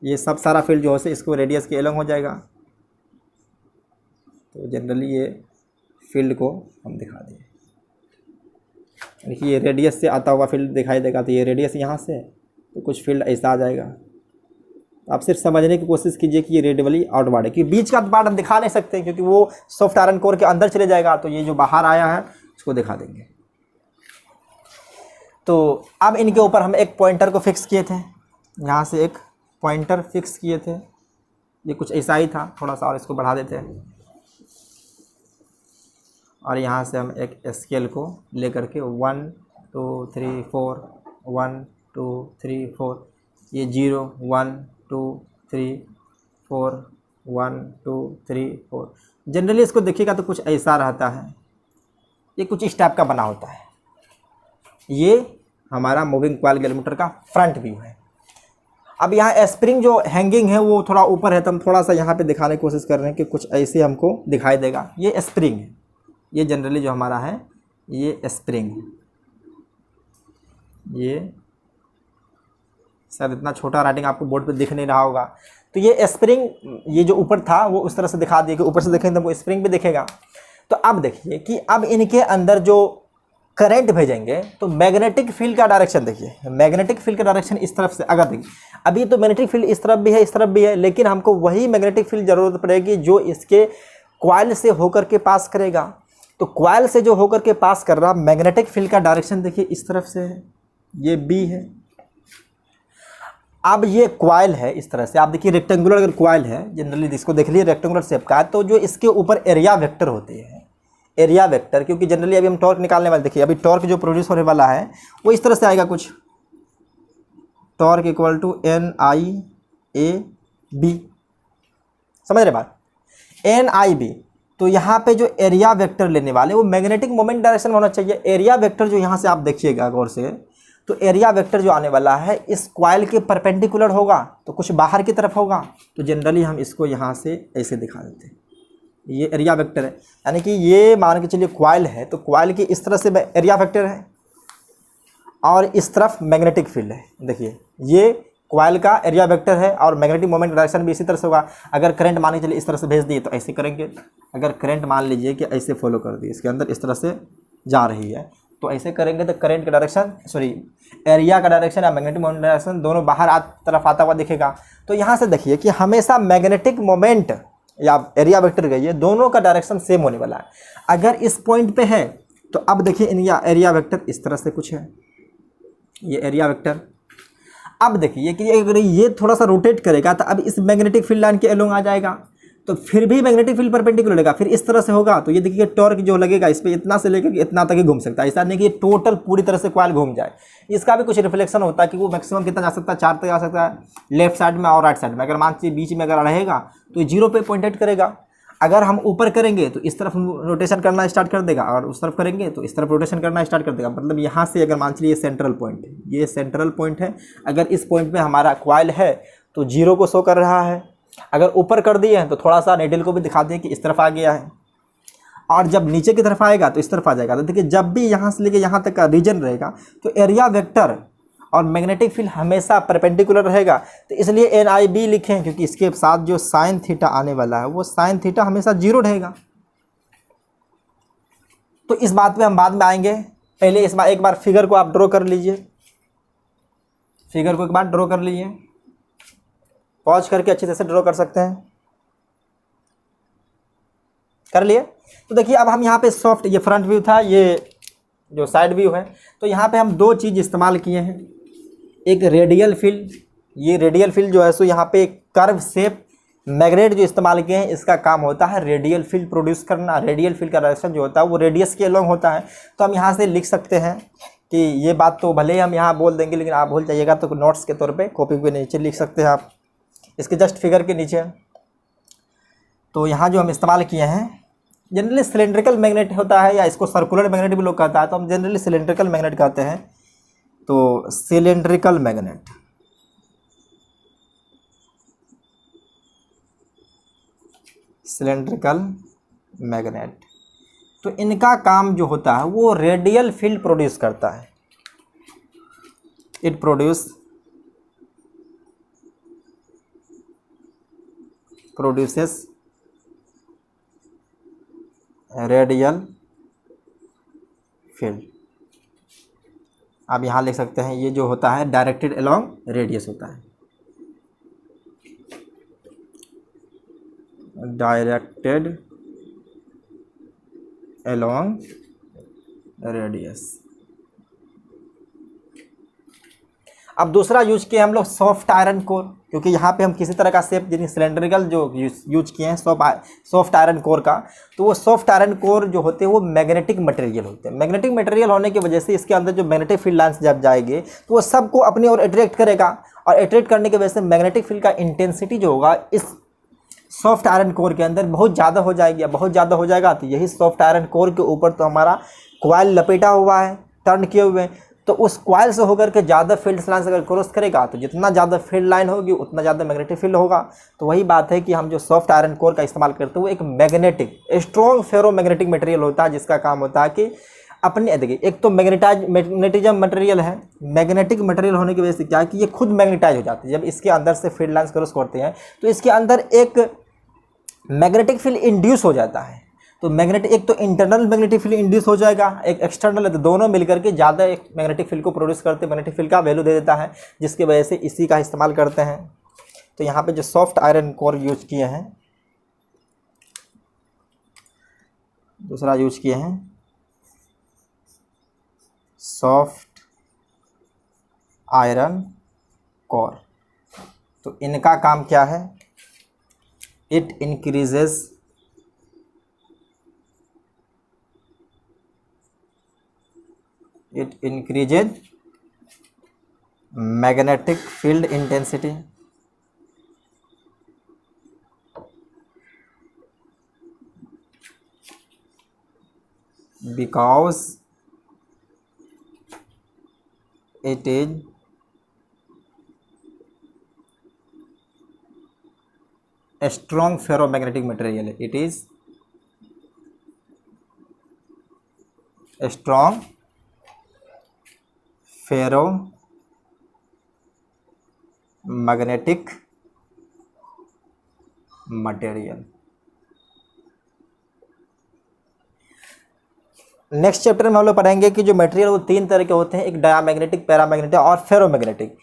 ये सब सारा फील्ड जो है इसको रेडियस के एलोंग हो जाएगा। तो जनरली ये फील्ड को हम दिखा दें, देखिए ये रेडियस से आता हुआ फील्ड दिखाई देगा। तो ये रेडियस यहाँ से, तो कुछ फील्ड ऐसा आ जाएगा। आप सिर्फ समझने की कोशिश कीजिए कि ये रेडियली आउटवर्ड है, क्योंकि बीच का पार्ट हम दिखा नहीं सकते क्योंकि वो सॉफ्ट आयरन कोर के अंदर चले जाएगा। तो ये जो बाहर आया है उसको दिखा देंगे। तो अब इनके ऊपर हम एक पॉइंटर को फिक्स किए थे, यहाँ से एक पॉइंटर फिक्स किए थे। ये कुछ ऐसा ही था, थोड़ा सा और इसको बढ़ा देते हैं। और यहाँ से हम एक स्केल को लेकर के 1 2 3 4 1 2 3 4 ये 0 1 2 3 4 1 2 3 4 जनरली इसको देखिएगा तो कुछ ऐसा रहता है, ये कुछ इस टाइप का बना होता है। ये हमारा मूविंग कॉइल गैल्वेनोमीटर का फ्रंट व्यू है। अब यहाँ स्प्रिंग जो हैंगिंग है वो थोड़ा ऊपर है, तो हम थोड़ा सा यहाँ पे दिखाने की कोशिश कर रहे हैं कि कुछ ऐसे हमको दिखाई देगा। ये स्प्रिंग है, ये जनरली जो हमारा है ये स्प्रिंग है। ये शायद इतना छोटा राइटिंग आपको बोर्ड पे दिख नहीं रहा होगा। तो ये स्प्रिंग, ये जो ऊपर था वो उस तरह से दिखा दिया कि ऊपर से देखेंगे तो वो स्प्रिंग भी दिखेगा। तो अब देखिए कि अब इनके अंदर जो करंट भेजेंगे तो मैग्नेटिक फील्ड का डायरेक्शन देखिए, मैग्नेटिक फील्ड का डायरेक्शन इस तरफ से अगर देखिए, अभी तो मैग्नेटिक फील्ड इस तरफ भी है इस तरफ भी है, लेकिन हमको वही मैग्नेटिक फील्ड ज़रूरत पड़ेगी जो इसके कॉइल से होकर के पास करेगा। तो कॉइल से जो होकर के पास कर रहा मैग्नेटिक फील्ड का डायरेक्शन देखिए इस तरफ से है, ये बी है। अब ये कॉइल है इस तरह से, आप देखिए रेक्टेंगुलर अगर कॉइल है, जनरली इसको देख लीजिए रेक्टेंगुलर शेप का है, तो जो इसके ऊपर एरिया वेक्टर होती है, एरिया वेक्टर, क्योंकि जनरली अभी हम टॉर्क निकालने वाले, देखिए अभी टॉर्क जो प्रोड्यूस होने वाला है वो इस तरह से आएगा कुछ, टॉर्क इक्वल टू NIAB, समझ रहे बात, NIB। तो यहाँ पे जो एरिया वेक्टर लेने वाले वो मैग्नेटिक मोमेंट डायरेक्शन होना चाहिए। एरिया वेक्टर जो यहाँ से आप देखिएगा गौर से, तो एरिया वेक्टर जो आने वाला है इस कॉइल के परपेंडिकुलर होगा, तो कुछ बाहर की तरफ होगा। तो जनरली हम इसको यहाँ से ऐसे दिखा देते हैं, ये एरिया वेक्टर है, यानी कि ये मान के चलिए कॉइल है, तो कॉइल की इस तरह से एरिया वेक्टर है और इस तरफ मैग्नेटिक फील्ड है। देखिए ये कॉइल का एरिया वेक्टर है और मैग्नेटिक मोमेंट डायरेक्शन भी इसी तरह से होगा। अगर करंट मान के चलिए इस तरह से भेज दिए तो ऐसे करेंगे, अगर करंट मान लीजिए कि ऐसे फॉलो कर दिए, इसके अंदर इस तरह से जा रही है, तो ऐसे करेंगे तो करंट का डायरेक्शन, सॉरी एरिया का डायरेक्शन या मैग्नेटिक मोमेंट डायरेक्शन दोनों बाहर तरफ आता हुआ दिखेगा। तो यहाँ से देखिए कि हमेशा मैग्नेटिक मोमेंट या एरिया वेक्टर गई है, दोनों का डायरेक्शन सेम होने वाला है। अगर इस पॉइंट पे है तो अब देखिए एरिया वेक्टर इस तरह से कुछ है, ये एरिया वेक्टर। अब देखिए कि अगर ये थोड़ा सा रोटेट करेगा तो अब इस मैग्नेटिक फील्ड लाइन के अलोंग आ जाएगा, तो फिर भी मैग्नेटिक फील्ड परपेंडिकुलर लगेगा, फिर इस तरह से होगा। तो ये देखिए टॉर्क जो लगेगा इस पर इतना से लेकर इतना तक ही घूम सकता है, ऐसा नहीं कि टोटल पूरी तरह से कॉइल घूम जाए। इसका भी कुछ रिफ्लेक्शन होता है कि वो मैक्सिमम कितना जा सकता है, 4 तक जा सकता है लेफ्ट साइड में और राइट साइड में। अगर मान लीजिए बीच में अगर रहेगा तो 0 पे पॉइंटेड करेगा। अगर हम ऊपर करेंगे तो इस तरफ रोटेशन करना स्टार्ट कर देगा, और उस तरफ करेंगे तो इस तरफ रोटेशन करना स्टार्ट कर देगा। मतलब यहाँ से अगर मान लीजिए सेंट्रल पॉइंट है, ये सेंट्रल पॉइंट है, अगर इस पॉइंट पे हमारा कॉइल है तो 0 को शो कर रहा है। अगर ऊपर कर दिए हैं तो थोड़ा सा नेडल को भी दिखा दें कि इस तरफ आ गया है, और जब नीचे की तरफ आएगा तो इस तरफ आ जाएगा। तो देखिए जब भी यहाँ से लेके यहाँ तक का रीजन रहेगा तो एरिया वेक्टर और मैग्नेटिक फील्ड हमेशा परपेंडिकुलर रहेगा। तो इसलिए NIB लिखें, क्योंकि इसके साथ जो साइन थीटा आने वाला है वो साइन थीटा हमेशा 0 रहेगा। तो इस बात पे हम बाद में आएंगे, पहले इस बार एक बार फिगर को आप ड्रॉ कर लीजिए, फिगर को एक बार ड्रॉ कर लीजिए, पॉज करके अच्छी तरह से ड्रॉ कर सकते हैं, कर लिए। तो देखिए अब हम यहाँ पे सॉफ्ट, ये फ्रंट व्यू था, ये जो साइड व्यू है, तो यहाँ पे हम 2 चीज़ इस्तेमाल किए हैं। एक रेडियल फील्ड, ये रेडियल फील्ड जो है सो यहाँ पे कर्व शेप मैग्नेट जो इस्तेमाल किए हैं, इसका काम होता है रेडियल फील्ड प्रोड्यूस करना। रेडियल फील्ड का डायरेक्शन जो होता है वो रेडियस के अलोंग होता है। तो हम यहाँ से लिख सकते हैं कि ये बात तो भले ही हम यहाँ बोल देंगे, लेकिन आप भूल जाइएगा तो नोट्स के तौर पे कॉपी के नीचे लिख सकते हैं आप, इसके जस्ट फिगर के नीचे। तो यहाँ जो हम इस्तेमाल किए हैं, जनरली सिलेंड्रिकल मैग्नेट होता है या इसको सर्कुलर मैग्नेट भी लोग कहता है, तो हम जनरली सिलेंड्रिकल मैग्नेट कहते हैं। तो सिलेंड्रिकल मैग्नेट, सिलेंड्रिकल मैग्नेट, तो इनका काम जो होता है वो रेडियल फील्ड प्रोड्यूस करता है। It produces radial field. आप यहाँ लिख सकते हैं, ये जो होता है डायरेक्टेड अलोंग रेडियस होता है, डायरेक्टेड अलोंग रेडियस। अब दूसरा यूज किए हम लोग सॉफ्ट आयरन कोर, क्योंकि यहाँ पे हम किसी तरह का शेप यानी सिलेंड्रिकल जो यूज किए हैं सॉफ्ट आयरन कोर का, तो वो सॉफ्ट आयरन कोर जो होते हैं वो मैग्नेटिक मटेरियल होते हैं। मैग्नेटिक मटेरियल होने की वजह से इसके अंदर जो मैग्नेटिक फील्ड लाइन्स जब जाएंगे तो वो सबको अपनी ओर अट्रैक्ट करेगा, और अट्रैक्ट करने की वजह से मैग्नेटिक फील्ड का इंटेंसिटी जो होगा इस सॉफ्ट आयरन कोर के अंदर बहुत ज़्यादा हो जाएगी, बहुत ज़्यादा हो जाएगा। तो यही सॉफ्ट आयरन कोर के ऊपर तो हमारा कॉइल लपेटा हुआ है, टर्न किए हुए, तो उस कॉइल से होकर के ज़्यादा फील्ड लाइन अगर क्रॉस करेगा तो जितना ज़्यादा फील्ड लाइन होगी उतना ज़्यादा मैग्नेटिक फील्ड होगा। तो वही बात है कि हम जो सॉफ्ट आयरन कोर का इस्तेमाल करते हैं वो एक मैग्नेटिक स्ट्रॉन्ग फेरो मैग्नेटिक मटेरियल होता है, जिसका काम होता है कि अपने देखिए एक तो मैग्नेटिज्म मटेरियल है, मैग्नेटिक मटेरियल होने की वजह से क्या है कि ये खुद मैग्नेटाइज हो जाती है। जब इसके अंदर से फील्ड लाइन्स क्रॉस करते हैं तो इसके अंदर एक मैग्नेटिक फील्ड इंड्यूस हो जाता है। तो मैग्नेटिक एक तो इंटरनल मैग्नेटिक फील्ड इंड्यूस हो जाएगा, एक एक्सटर्नल है, तो दोनों मिलकर के ज़्यादा एक मैग्नेटिक फील्ड को प्रोड्यूस करते, मैग्नेटिक फील्ड का वैल्यू दे देता है, जिसकी वजह से इसी का इस्तेमाल करते हैं। तो यहाँ पे जो सॉफ्ट आयरन कोर यूज किए हैं, दूसरा यूज किए हैं सॉफ्ट आयरन कोर। तो इनका काम क्या है, it increases magnetic field intensity because it is a strong ferromagnetic material. It is a strong ferromagnetic material। Next chapter में हम लोग पढ़ेंगे कि जो मटेरियल वो तीन तरह के होते हैं, एक डायामैग्नेटिक, पैरामैग्नेटिक और फेरोमैग्नेटिक।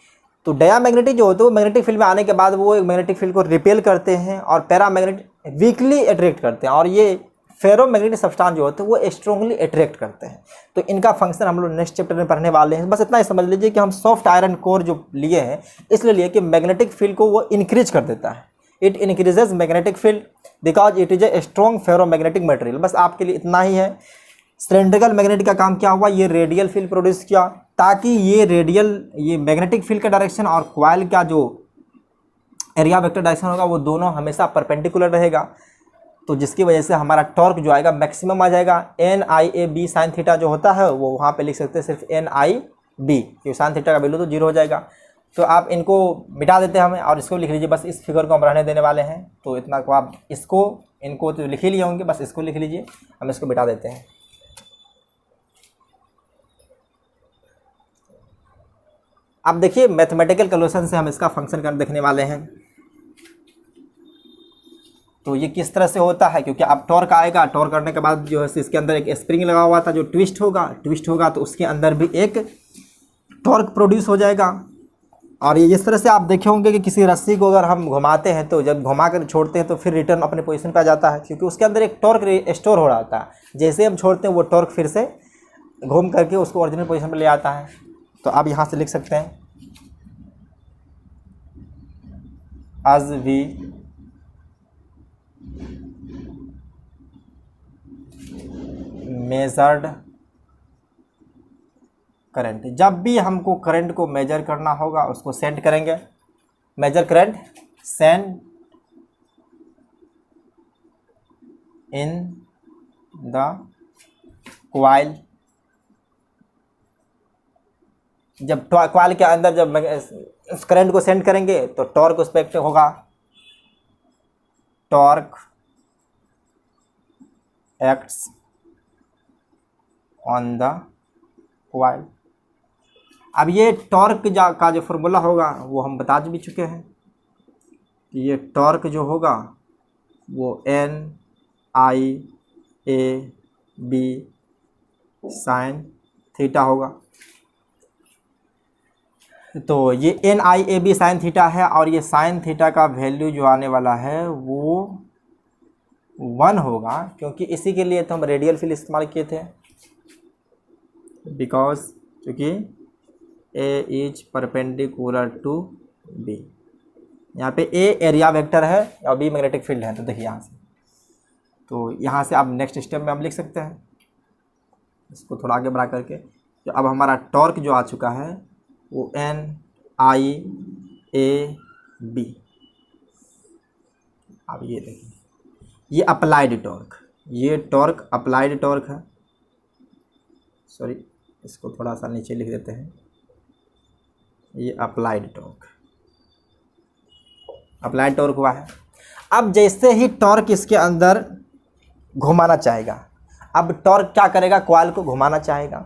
तो डायामैग्नेटिक जो होते हैं वो मैग्नेटिक फील्ड में आने के बाद वो मैग्नेटिक फील्ड को रिपेल करते हैं, और पैरामैग्नेटिक वीकली अट्रैक्ट करते हैं, और ये फेरोमैग्नेटिक सब्सटेंस जो होते हैं वो स्ट्रांगली अट्रैक्ट करते हैं। तो इनका फंक्शन हम लोग नेक्स्ट चैप्टर में पढ़ने वाले हैं। बस इतना ही समझ लीजिए कि हम सॉफ्ट आयरन कोर जो लिए हैं इसलिए लिए कि मैग्नेटिक फील्ड को वो इंक्रीज कर देता है, it increases magnetic field because it is a strong ferromagnetic material. बस आपके लिए इतना ही है। सिलेंड्रिकल मैग्नेट का काम क्या हुआ, ये रेडियल फील्ड प्रोड्यूस किया, ताकि ये मैग्नेटिक फील्ड का डायरेक्शन और कॉइल का जो एरिया वेक्टर डायरेक्शन होगा वो दोनों हमेशा परपेंडिकुलर रहेगा। तो जिसकी वजह से हमारा टॉर्क जो आएगा मैक्सिमम आ जाएगा। NIAB साइन थीटा जो होता है वो वहाँ पे लिख सकते हैं सिर्फ NIB, क्योंकि साइन थीटा का वैल्यू तो 0 हो जाएगा। तो आप इनको मिटा देते हैं हमें, और इसको लिख लीजिए, बस इस फिगर को हम रहने देने वाले हैं। तो इतना को आप इनको तो लिख ही लिए होंगे, बस इसको लिख लीजिए, हम इसको मिटा देते हैं। अब देखिए मैथमेटिकल कैलकुलेशन से हम इसका फंक्शन कर देखने वाले हैं। तो ये किस तरह से होता है, क्योंकि अब टॉर्क आएगा, टॉर्क करने के बाद जो है इसके अंदर एक स्प्रिंग लगा हुआ था जो ट्विस्ट होगा तो उसके अंदर भी एक टॉर्क प्रोड्यूस हो जाएगा। और ये जिस तरह से आप देखे होंगे कि किसी रस्सी को अगर हम घुमाते हैं तो जब घुमा कर छोड़ते हैं तो फिर रिटर्न अपने पोजीशन पर आ जाता है, क्योंकि उसके अंदर एक टॉर्क स्टोर हो रहा था। जैसे हम छोड़ते हैं वो टॉर्क फिर से घूम करके उसको ओरिजिनल पोजीशन पर ले आता है। तो आप यहाँ से लिख सकते हैं as we measured करंट, जब भी हमको करंट को मेजर करना होगा उसको सेंड करेंगे, measure current send in the coil. जब कॉइल के अंदर जब करंट को सेंड करेंगे तो टॉर्क उस पर होगा, torque acts on the coil. अब ये टॉर्क का जो फॉर्मूला होगा वो हम बता भी चुके हैं कि ये टॉर्क जो होगा वो NIAB साइन थीटा होगा। तो ये NIAB साइन थीटा है, और ये साइन थीटा का वैल्यू जो आने वाला है वो 1 होगा, क्योंकि इसी के लिए तो हम रेडियल फील्ड इस्तेमाल किए थे, बिकॉज क्योंकि ए इज परपेंडिकुलर टू बी। यहाँ पे ए एरिया वेक्टर है और बी मैग्नेटिक फील्ड है। तो देखिए यहाँ से, तो यहाँ से अब नेक्स्ट स्टेप में हम लिख सकते हैं, इसको थोड़ा आगे बढ़ा करके। तो अब हमारा टॉर्क जो आ चुका है वो एन आई ए बी। अब ये देखिए, ये अप्लाइड टॉर्क, ये टॉर्क अप्लाइड टॉर्क है। सॉरी, इसको थोड़ा सा नीचे लिख देते हैं, ये अप्लाइड टॉर्क, अप्लाइड टॉर्क हुआ है। अब जैसे ही टॉर्क इसके अंदर घुमाना चाहेगा, अब टॉर्क क्या करेगा, कॉइल को घुमाना चाहेगा।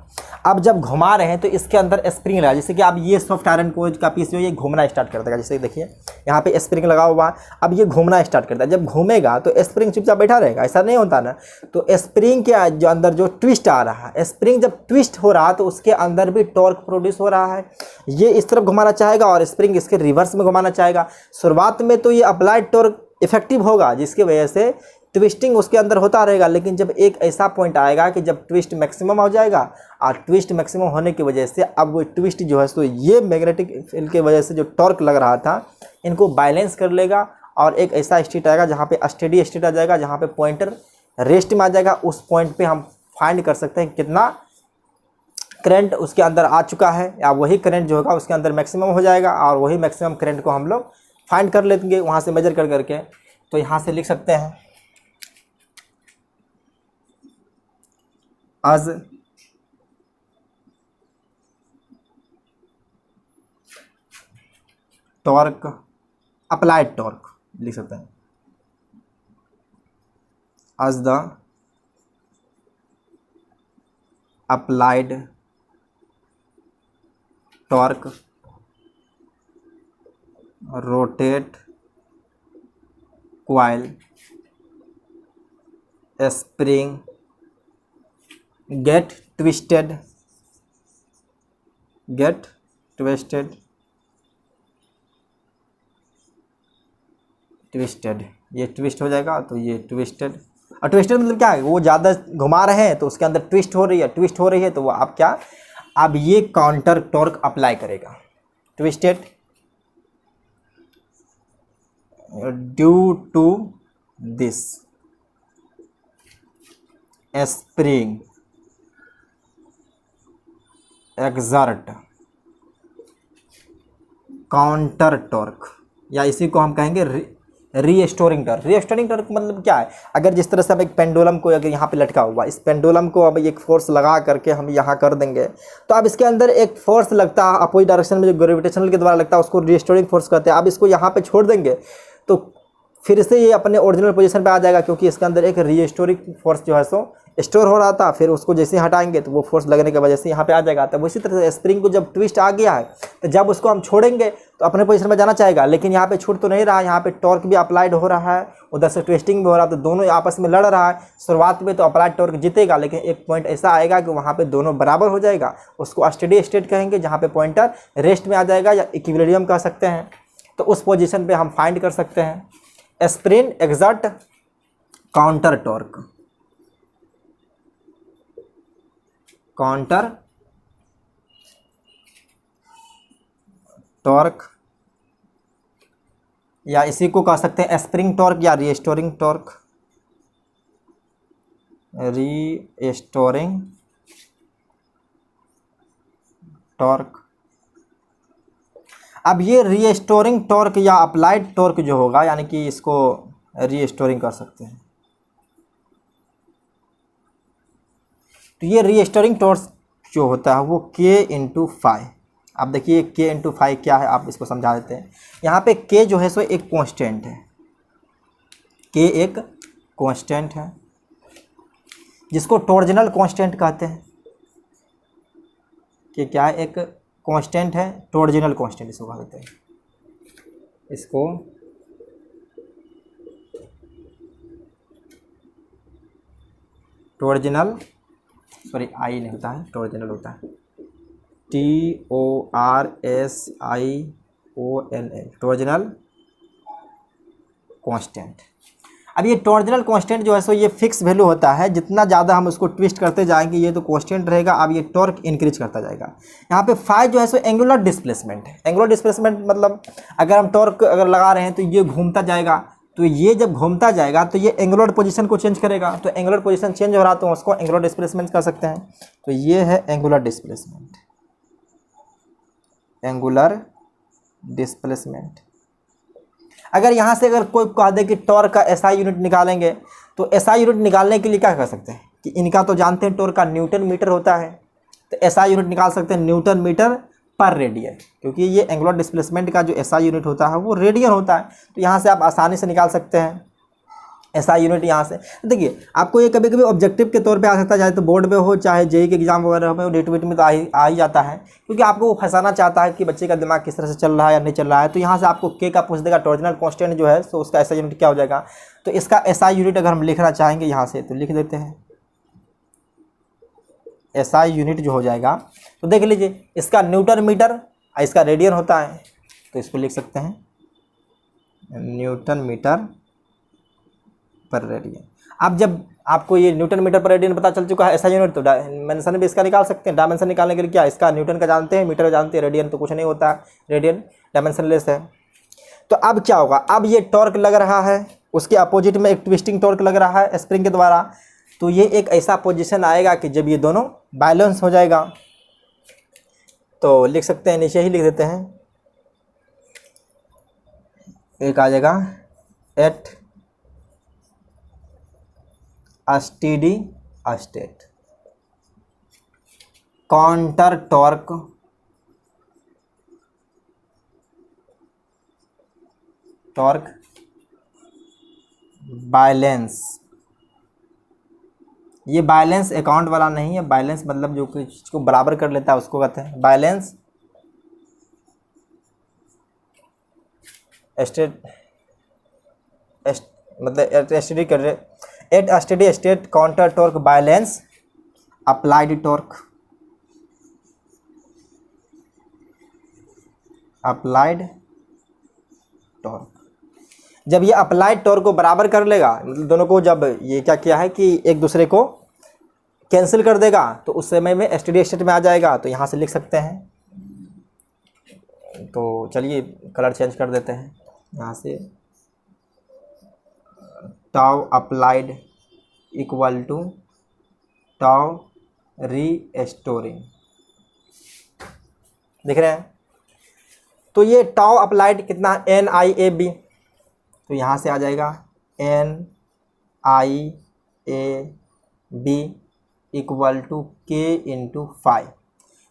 अब जब घुमा रहे हैं तो इसके अंदर स्प्रिंग लगा, जैसे कि अब ये सॉफ्ट आयरन कोज का पीस जो ये घूमना स्टार्ट कर देगा। जैसे देखिए यहाँ पे स्प्रिंग लगा हुआ है, अब ये घूमना स्टार्ट करता है। जब घूमेगा तो स्प्रिंग चुपचाप बैठा रहेगा, ऐसा नहीं होता ना। तो स्प्रिंग के जो अंदर जो ट्विस्ट आ रहा है, स्प्रिंग जब ट्विस्ट हो रहा है तो उसके अंदर भी टॉर्क प्रोड्यूस हो रहा है। ये इस तरफ घुमाना चाहेगा और स्प्रिंग इसके रिवर्स में घुमाना चाहेगा। शुरुआत में तो ये अप्लाइड टॉर्क इफेक्टिव होगा, जिसकी वजह से ट्विस्टिंग उसके अंदर होता रहेगा। लेकिन जब एक ऐसा पॉइंट आएगा कि जब ट्विस्ट मैक्सिमम हो जाएगा, और ट्विस्ट मैक्सिमम होने की वजह से अब वो ट्विस्ट जो है सो ये मैग्नेटिक फील्ड की वजह से जो टॉर्क लग रहा था इनको बैलेंस कर लेगा, और एक ऐसा स्टेट आएगा जहाँ पे स्टेडी स्टेट आ जाएगा, जहाँ पे पॉइंटर रेस्ट में आ जाएगा। उस पॉइंट पे हम फाइंड कर सकते हैं कितना करंट उसके अंदर आ चुका है, या वही करंट जो होगा उसके अंदर मैक्सिमम हो जाएगा, और वही मैक्सिमम करंट को हम लोग फाइंड कर लेंगे वहाँ से मेजर कर करके। तो यहाँ से लिख सकते हैं as टॉर्क, अप्लाइड टॉर्क लिख सकते हैं, as the applied torque rotate coil spring get twisted ये ट्विस्ट हो जाएगा। तो ये ट्विस्टेड, और ट्विस्टेड मतलब क्या है, वो ज़्यादा घुमा रहे हैं तो उसके अंदर ट्विस्ट हो रही है, तो वो आप क्या, अब ये काउंटर टॉर्क अप्लाई करेगा। Twisted due to this spring exert counter torque, या इसी को हम कहेंगे रीस्टोरिंग टॉर्क। रीस्टोरिंग टॉर्क मतलब क्या है, अगर जिस तरह से हम एक पेंडुलम को अगर यहाँ पे लटका हुआ, इस पेंडुलम को अब एक फोर्स लगा करके हम यहाँ कर देंगे, तो अब इसके अंदर एक फोर्स लगता है अपोजिट डायरेक्शन में, जो ग्रेविटेशनल के द्वारा लगता है, उसको रीस्टोरिंग फोर्स कहते हैं। अब इसको यहाँ पे छोड़ देंगे तो फिर से ये अपने ओरिजिनल पोजीशन पे आ जाएगा, क्योंकि इसके अंदर एक रीस्टोरिंग फोर्स जो है सो स्टोर हो रहा था। फिर उसको जैसे ही हटाएंगे तो वो फोर्स लगने की वजह से यहाँ पे आ जाएगा। तब उसी तरह से स्प्रिंग को जब ट्विस्ट आ गया है तो जब उसको हम छोड़ेंगे तो अपने पोजीशन में जाना चाहेगा, लेकिन यहाँ पे छूट तो नहीं रहा, यहाँ पे टॉर्क भी अप्लाइड हो रहा है, उधर से ट्विस्टिंग भी हो रहा है, तो दोनों आपस में लड़ रहा है। शुरुआत में तो अप्लाइड टॉर्क जीतेगा, लेकिन एक पॉइंट ऐसा आएगा कि वहाँ पे दोनों बराबर हो जाएगा, उसको स्टेडी स्टेट कहेंगे, जहाँ पे पॉइंटर रेस्ट में आ जाएगा या इक्विलिब्रियम कह सकते हैं। तो उस पोजीशन पे हम फाइंड कर सकते हैं spring exert counter torque, counter torque, या इसी को कह सकते हैं स्प्रिंग टॉर्क या रीस्टोरिंग टॉर्क, रीस्टोरिंग टॉर्क। अब ये रीस्टोरिंग टॉर्क या अप्लाइड टॉर्क जो होगा, यानी कि इसको रीस्टोरिंग कर सकते हैं। तो ये रीस्टोरिंग टॉर्क जो होता है वो K इंटू फाई। अब देखिए K इंटू फाई क्या है, आप इसको समझा देते हैं। यहाँ पे K जो है सो एक कांस्टेंट है, K एक कांस्टेंट है जिसको टॉर्जनल कांस्टेंट कहते हैं। कि क्या है, एक कांस्टेंट है, टॉर्जनल कांस्टेंट इसको कह देते हैं। इसको टॉर्जनल, सॉरी आई नहीं होता है, टॉर्जनल होता है, TORSIONL, टॉर्जनल कांस्टेंट। अब ये टॉर्जनल कांस्टेंट जो है सो ये फिक्स वैल्यू होता है, जितना ज़्यादा हम उसको ट्विस्ट करते जाएंगे ये तो कांस्टेंट रहेगा। अब ये टॉर्क इंक्रीज करता जाएगा। यहाँ पे फाई जो है सो एंगुलर डिस्प्लेसमेंट है। एंगुलर डिस्प्लेसमेंट मतलब अगर हम टॉर्क अगर लगा रहे हैं तो ये घूमता जाएगा, तो ये जब घूमता जाएगा तो ये एंगुलर पोजीशन को चेंज करेगा, तो एंगुलर पोजीशन चेंज हो रहा तो उसको एंगुलर डिस्प्लेसमेंट कर सकते हैं। तो ये है एंगुलर डिस्प्लेसमेंट, एंगुलर डिस्प्लेसमेंट। अगर यहाँ से अगर कोई कह दे कि टॉर्क का एसआई यूनिट निकालेंगे, तो एसआई यूनिट निकालने के लिए क्या कर सकते हैं कि इनका तो जानते हैं टॉर्क का न्यूटन मीटर होता है, तो एसआई यूनिट निकाल सकते हैं न्यूटन मीटर पर रेडियन, क्योंकि ये एंगुलर डिस्प्लेसमेंट का जो एसआई यूनिट होता है वो रेडियन होता है। तो यहाँ से आप आसानी से निकाल सकते हैं एसआई यूनिट यहाँ से। देखिए आपको ये कभी कभी ऑब्जेक्टिव के तौर पे आ सकता है, चाहे तो बोर्ड में हो चाहे जेईई के एग्जाम वगैरह में, नेट वेट में तो आ ही जाता है, क्योंकि आपको वो फंसाना चाहता है कि बच्चे का दिमाग किस तरह से चल रहा है या नहीं चल रहा है। तो यहाँ से आपको के का पूछ देगा टॉर्जनल कांस्टेंट जो है तो उसका एसआई यूनिट क्या हो जाएगा। तो इसका एसआई यूनिट अगर हम लिखना चाहेंगे यहाँ से तो लिख देते हैं, एसआई यूनिट जो हो जाएगा तो देख लीजिए इसका न्यूटन मीटर, इसका रेडियन होता है, तो इसको लिख सकते हैं न्यूटन मीटर पर रेडियन। अब जब आपको ये न्यूटन मीटर पर रेडियन पता चल चुका है एसआई यूनिट, तो डायमेंशन भी इसका निकाल सकते हैं। डायमेंशन निकालने के लिए क्या, इसका न्यूटन का जानते हैं, मीटर का जानते हैं, रेडियन तो कुछ नहीं होता, रेडियन डायमेंशन लेस है। तो अब क्या होगा, अब ये टॉर्क लग रहा है, उसके अपोजिट में एक ट्विस्टिंग टॉर्क लग रहा है स्प्रिंग के द्वारा, तो ये एक ऐसा पोजीशन आएगा कि जब ये दोनों बैलेंस हो जाएगा, तो लिख सकते हैं नीचे ही लिख देते हैं, एक आ जाएगा at steady state counter torque balance. ये बैलेंस अकाउंट वाला नहीं है, बैलेंस मतलब जो कि चीज को बराबर कर लेता है उसको कहते हैं बैलेंस स्टेट, मतलब स्टडी कर रहे at steady state counter torque balance applied torque, applied torque. जब ये अप्लाइड टॉर्क को बराबर कर लेगा, मतलब दोनों को जब ये क्या किया है कि एक दूसरे को कैंसिल कर देगा, तो उस समय में स्टेडी स्टेट में आ जाएगा। तो यहाँ से लिख सकते हैं, तो चलिए कलर चेंज कर देते हैं यहाँ से, tau applied equal to tau restoring, दिख रहे हैं। तो ये टाउ अप्लाइड कितना NIAB, तो यहाँ से आ जाएगा NIAB equal to K into 5।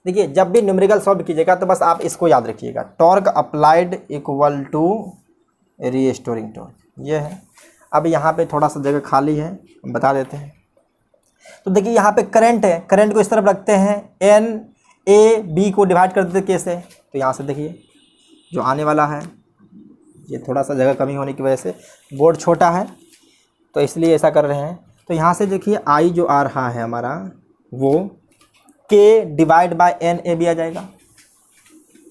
देखिए जब भी न्यूमेरिकल सॉल्व कीजिएगा तो बस आप इसको याद रखिएगा, torque applied equal to restoring torque, ये है। अब यहाँ पे थोड़ा सा जगह खाली है, हम बता देते हैं। तो देखिए यहाँ पे करंट है, करंट को इस तरफ रखते हैं, NAB को डिवाइड कर देते हैं K से। तो यहाँ से देखिए जो आने वाला है, ये थोड़ा सा जगह कमी होने की वजह से बोर्ड छोटा है तो इसलिए ऐसा कर रहे हैं। तो यहाँ से देखिए I जो आ रहा है हमारा वो K डिवाइड बाय NAB आ जाएगा।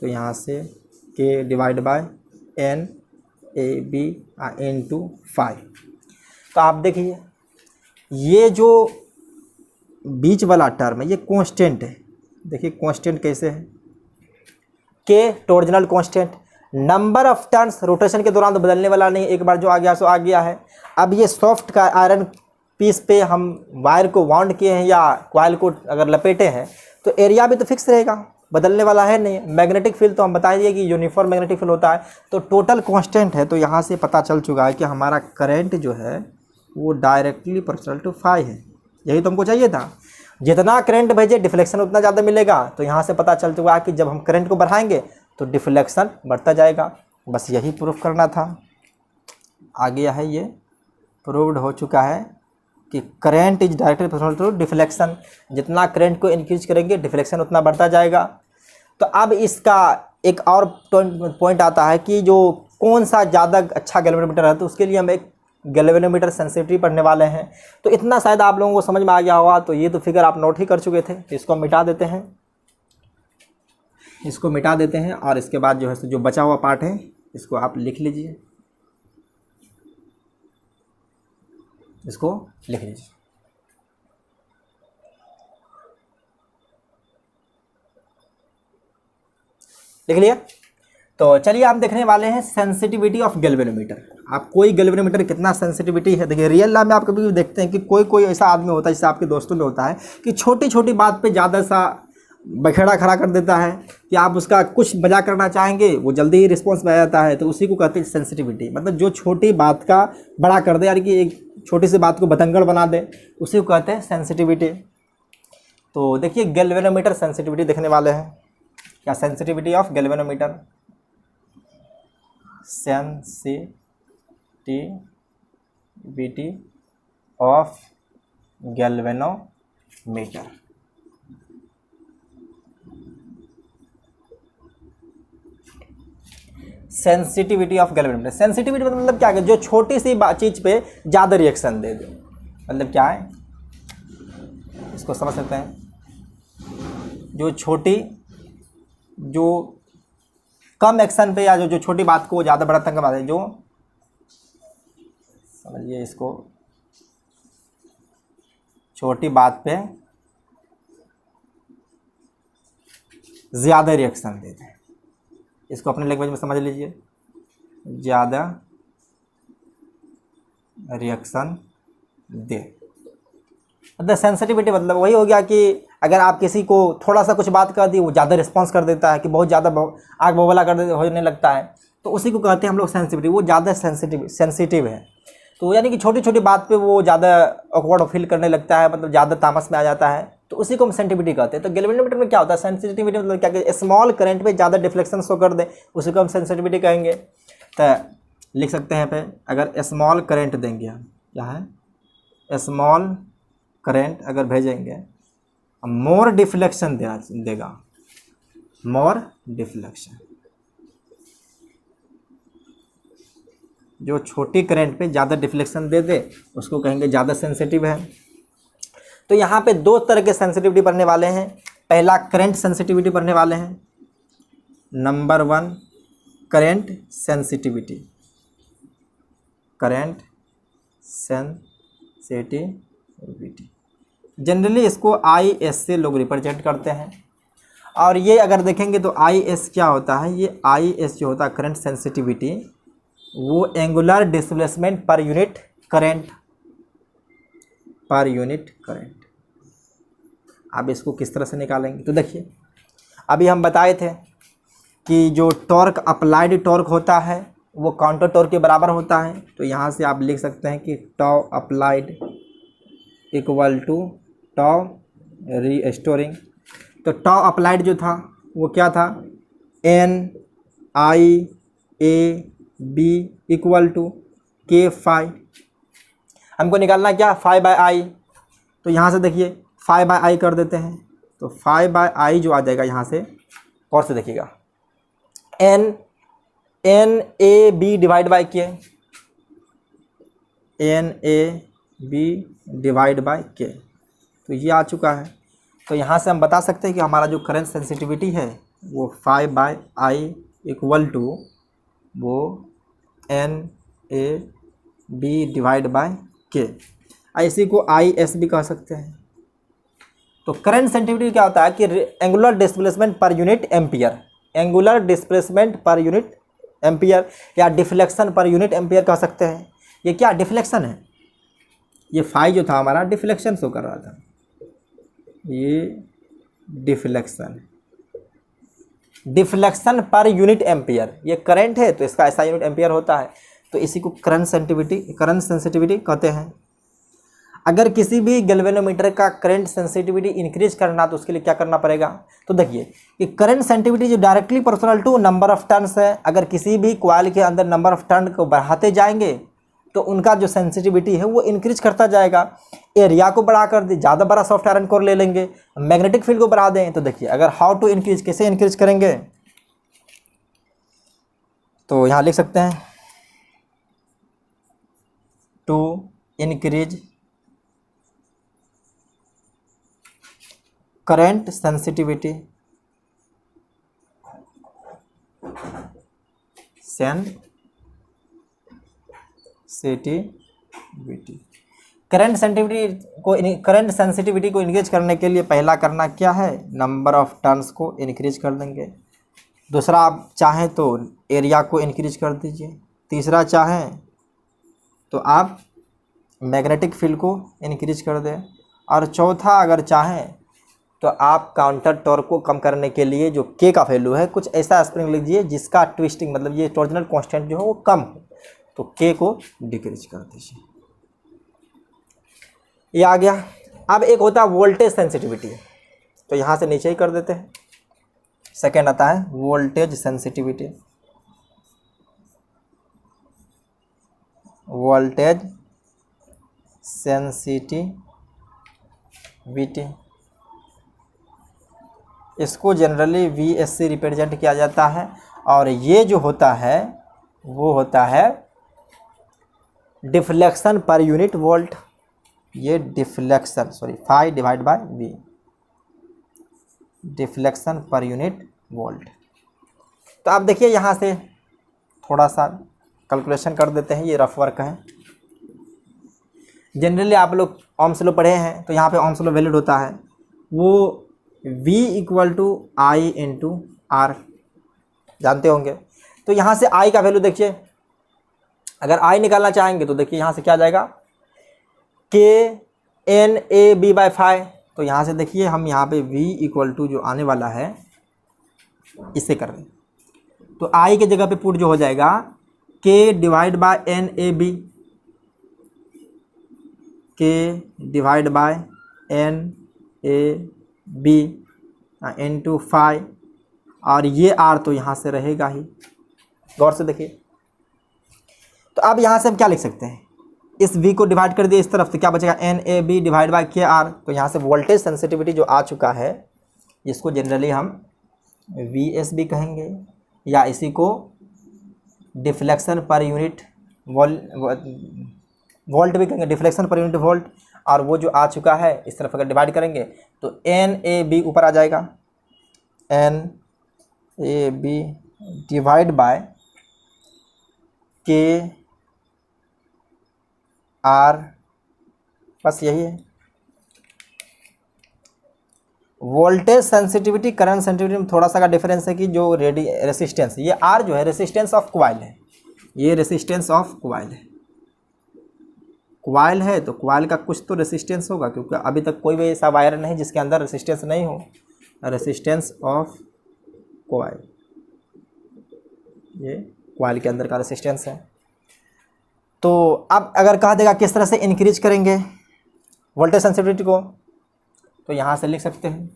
तो यहाँ से K divide by NAB into 5। तो आप देखिए ये जो बीच वाला टर्म है ये कांस्टेंट है। देखिए कांस्टेंट कैसे है, K torsional constant, number of turns rotation के दौरान तो बदलने वाला नहीं, एक बार जो आ गया सो आ गया है। अब ये सॉफ्ट का आयरन पीस पे हम वायर को वाउंड किए हैं या कॉइल को अगर लपेटे हैं तो एरिया भी तो फिक्स रहेगा, बदलने वाला है नहीं। मैग्नेटिक फील्ड तो हम बता दिए कि यूनिफॉर्म मैग्नेटिक फील्ड होता है, तो टोटल कांस्टेंट है। तो यहाँ से पता चल चुका है कि हमारा करंट जो है वो डायरेक्टली प्रोपोर्शनल टू फाई है। यही तो हमको चाहिए था, जितना करंट भेजे डिफ्लेक्शन उतना ज़्यादा मिलेगा। तो यहाँ से पता चल चुका है कि जब हम करंट को बढ़ाएंगे तो डिफ्लेक्शन बढ़ता जाएगा। बस यही प्रूफ करना था, आ गया है, ये प्रूव्ड हो चुका है कि current is directly proportional to deflection. जितना करंट को इंक्रीज करेंगे डिफ्लेक्शन उतना बढ़ता जाएगा। तो अब इसका एक और पॉइंट आता है कि जो कौन सा ज़्यादा अच्छा गैल्वेनोमीटर है, तो उसके लिए हम एक गैल्वेनोमीटर सेंसिटिविटी पढ़ने वाले हैं। तो इतना शायद आप लोगों को समझ में आ गया होगा। तो ये तो फिगर आप नोट ही कर चुके थे, इसको मिटा देते हैं, इसको मिटा देते हैं और इसके बाद जो है जो बचा हुआ पार्ट है इसको आप लिख लीजिए। इसको लिख लीजिए। लिख लिया। तो चलिए हम देखने वाले हैं सेंसिटिविटी ऑफ गैल्वेनोमीटर। आप कोई गैल्वेनोमीटर कितना सेंसिटिविटी है, देखिए रियल लाइफ में आप कभी भी देखते हैं कि कोई कोई ऐसा आदमी होता है, जैसे आपके दोस्तों में होता है, कि छोटी छोटी बात पे ज़्यादा सा बखेड़ा खड़ा कर देता है कि आप उसका कुछ मजाक करना चाहेंगे वो जल्दी ही रिस्पॉन्स में आ जाता है, तो उसी को कहते हैं सेंसिटिविटी। मतलब जो छोटी बात का बड़ा कर दे, यानी कि एक छोटी सी बात को बतंगड़ बना दे, उसी को कहते हैं सेंसिटिविटी। तो देखिए गैल्वेनोमीटर सेंसिटिविटी देखने वाले हैं। क्या sensitivity of galvanometer, sensitivity of galvanometer. Sensitivity of galvanometer, sensitivity मतलब क्या है, जो छोटी सी चीज पे ज़्यादा रिएक्शन दे दे, मतलब क्या है, इसको समझ सकते हैं। जो छोटी, जो कम एक्शन पे या जो छोटी बात को ज़्यादा बड़ा तंग बना दे, जो समझिए इसको, छोटी बात पे ज़्यादा रिएक्शन दे दे, इसको अपने लैंग्वेज में समझ लीजिए, ज़्यादा रिएक्शन दे। मतलब सेंसिटिविटी मतलब वही हो गया कि अगर आप किसी को थोड़ा सा कुछ बात कर दी, वो ज़्यादा रिस्पॉन्स कर देता है, कि बहुत ज़्यादा आग बबूला कर देते होने लगता है, तो उसी को कहते हैं हम लोग सेंसिटिविटी। वो ज़्यादा सेंसिटिव है, तो यानी कि छोटी छोटी बात पे वो ज़्यादा ऑकवर्ड फील करने लगता है, मतलब ज़्यादा तामस में आ जाता है, तो उसी को हम सेंसिटिविटी कहते हैं। तो गैल्वेनोमीटर में क्या होता है, सेंसिटिविटी मतलब क्या कि स्मॉल करंट पे ज़्यादा डिफ्लेक्शन शो कर दे, उसी को हम सेंसिटिविटी कहेंगे। तो लिख सकते हैं पे, अगर स्मॉल करंट देंगे हम, क्या है, स्मॉल करंट अगर भेजेंगे, मोर डिफ्लेक्शन देगा, मोर डिफ्लेक्शन। जो छोटी करंट पे ज़्यादा डिफ्लेक्शन दे दे उसको कहेंगे ज़्यादा सेंसिटिव है। तो यहाँ पे दो तरह के सेंसिटिविटी पढ़ने वाले हैं। पहला करंट सेंसिटिविटी पढ़ने वाले हैं, number 1 current sensitivity, current sensitivity. Generally इसको IS से लोग रिप्रेजेंट करते हैं। और ये अगर देखेंगे तो IS क्या होता है, ये IS जो होता है करंट सेंसिटिविटी, वो angular displacement per unit current, per unit current. अब इसको किस तरह से निकालेंगे, तो देखिए अभी हम बताए थे कि जो टॉर्क अप्लाइड टॉर्क होता है वो काउंटर टॉर्क के बराबर होता है। तो यहाँ से आप लिख सकते हैं कि tau applied equal to tau restoring. तो टाउ अप्लाइड जो था वो क्या था, NIAB equal to K phi. हमको निकालना क्या, 5/I। तो यहाँ से देखिए 5/I कर देते हैं, तो 5/I जो आ जाएगा यहाँ से, और से देखिएगा NAB divide by K, NAB divide by K, तो ये आ चुका है। तो यहाँ से हम बता सकते हैं कि हमारा जो करंट सेंसिटिविटी है वो 5/I इक्वल टू वो NAB डिवाइड बाई K, इसी को IS भी कह सकते हैं। तो करंट सेंसिटिविटी क्या होता है कि angular displacement per unit ampere, angular displacement per unit ampere या डिफ्लेक्शन पर यूनिट एम्पियर कह सकते हैं। ये क्या डिफ्लेक्शन है, ये फाई जो था हमारा डिफ्लेक्शन शो कर रहा था, ये डिफ्लेक्शन, डिफ्लेक्शन पर यूनिट एम्पियर। ये करंट है तो इसका ऐसा यूनिट एम्पियर होता है, तो इसी को करंट सेंसिटिविटी कहते हैं। अगर किसी भी गैल्वेनोमीटर का करंट सेंसिटिविटी इंक्रीज करना तो उसके लिए क्या करना पड़ेगा, तो देखिए कि करंट सेंसिटिविटी जो directly proportional to number of turns है। अगर किसी भी कॉइल के अंदर नंबर ऑफ टर्न को बढ़ाते जाएंगे तो उनका जो सेंसिटिविटी है वो इंक्रीज करता जाएगा। एरिया को बढ़ा कर दे, ज़्यादा बड़ा सॉफ्ट आयरन कोर ले लेंगे, मैग्नेटिक फील्ड को बढ़ा दें। तो देखिए अगर हाउ टू इंक्रीज, कैसे इंक्रीज करेंगे, तो यहाँ लिख सकते हैं to increase current sensitivity, sensitivity. Current sensitivity को इंक्रीज करने के लिए पहला करना क्या है, नंबर ऑफ टर्न्स को इंक्रीज कर देंगे। दूसरा, आप चाहें तो एरिया को इंक्रीज कर दीजिए। तीसरा, चाहें तो आप मैग्नेटिक फील्ड को इंक्रीज कर दें। और चौथा, अगर चाहें तो आप काउंटर टॉर्क को कम करने के लिए जो के का वैल्यू है, कुछ ऐसा स्प्रिंग लीजिए जिसका ट्विस्टिंग मतलब ये टॉर्जनल कांस्टेंट जो है वो कम हो, तो के को डिक्रीज कर दीजिए। ये आ गया। अब एक होता है वोल्टेज सेंसिटिविटी, तो यहाँ से नीचे ही कर देते हैं। सेकेंड आता है वोल्टेज सेंसिटिविटी। वोल्टेज सेंसिटिविटी, इसको जनरली VSC रिप्रेजेंट किया जाता है। और ये जो होता है वो होता है डिफ्लेक्शन पर यूनिट वोल्ट। ये deflection phi divide by V, deflection पर यूनिट वोल्ट। तो आप देखिए यहाँ से थोड़ा सा कैलकुलेशन कर देते हैं, ये रफ वर्क है। जनरली आप लोग ओम्स लॉ पढ़े हैं, तो यहाँ पे ओम्स लॉ वैलिड होता है, वो V equal to I into R जानते होंगे। तो यहाँ से I का वैल्यू देखिए, अगर I निकालना चाहेंगे तो देखिए यहाँ से क्या जाएगा, KNAB/5। तो यहाँ से देखिए हम यहाँ पे V इक्वल टू जो आने वाला है इसे कर रहे हैं, तो I के जगह पे पुट जो हो जाएगा K divide by NAB, K divide by NAB into 5, और ये R तो यहाँ से रहेगा ही। गौर से देखिए, तो अब यहाँ से हम क्या लिख सकते हैं, इस V को डिवाइड कर दिए इस तरफ, तो क्या बचेगा, NAB डिवाइड बाय KR। तो यहाँ से वोल्टेज सेंसिटिविटी जो आ चुका है, इसको जनरली हम VS भी कहेंगे, या इसी को डिफ्लेक्शन पर यूनिट वोल्ट भी कहेंगे, डिफ्लेक्शन पर यूनिट वोल्ट। और वो जो आ चुका है इस तरफ अगर डिवाइड करेंगे तो NAB ऊपर आ जाएगा, NAB डिवाइड बाय KR, बस यही है। वोल्टेज सेंसिटिविटी करंट सेंसिटिविटी में थोड़ा सा का डिफरेंस है कि जो रेसिस्टेंस, ये R जो है रेसिस्टेंस ऑफ क्वाइल है, ये रेसिस्टेंस ऑफ क्वाइल है। क्वाइल है तो क्वाइल का कुछ तो रेसिस्टेंस होगा, क्योंकि अभी तक कोई भी ऐसा वायर नहीं जिसके अंदर रेसिस्टेंस नहीं हो। रेसिस्टेंस ऑफ क्वाइल, ये क्वाइल के अंदर का रेसिस्टेंस है। तो अब अगर कहा देगा किस तरह से इंक्रीज करेंगे वोल्टेज सेंसिटिविटी को, तो यहाँ से लिख सकते हैं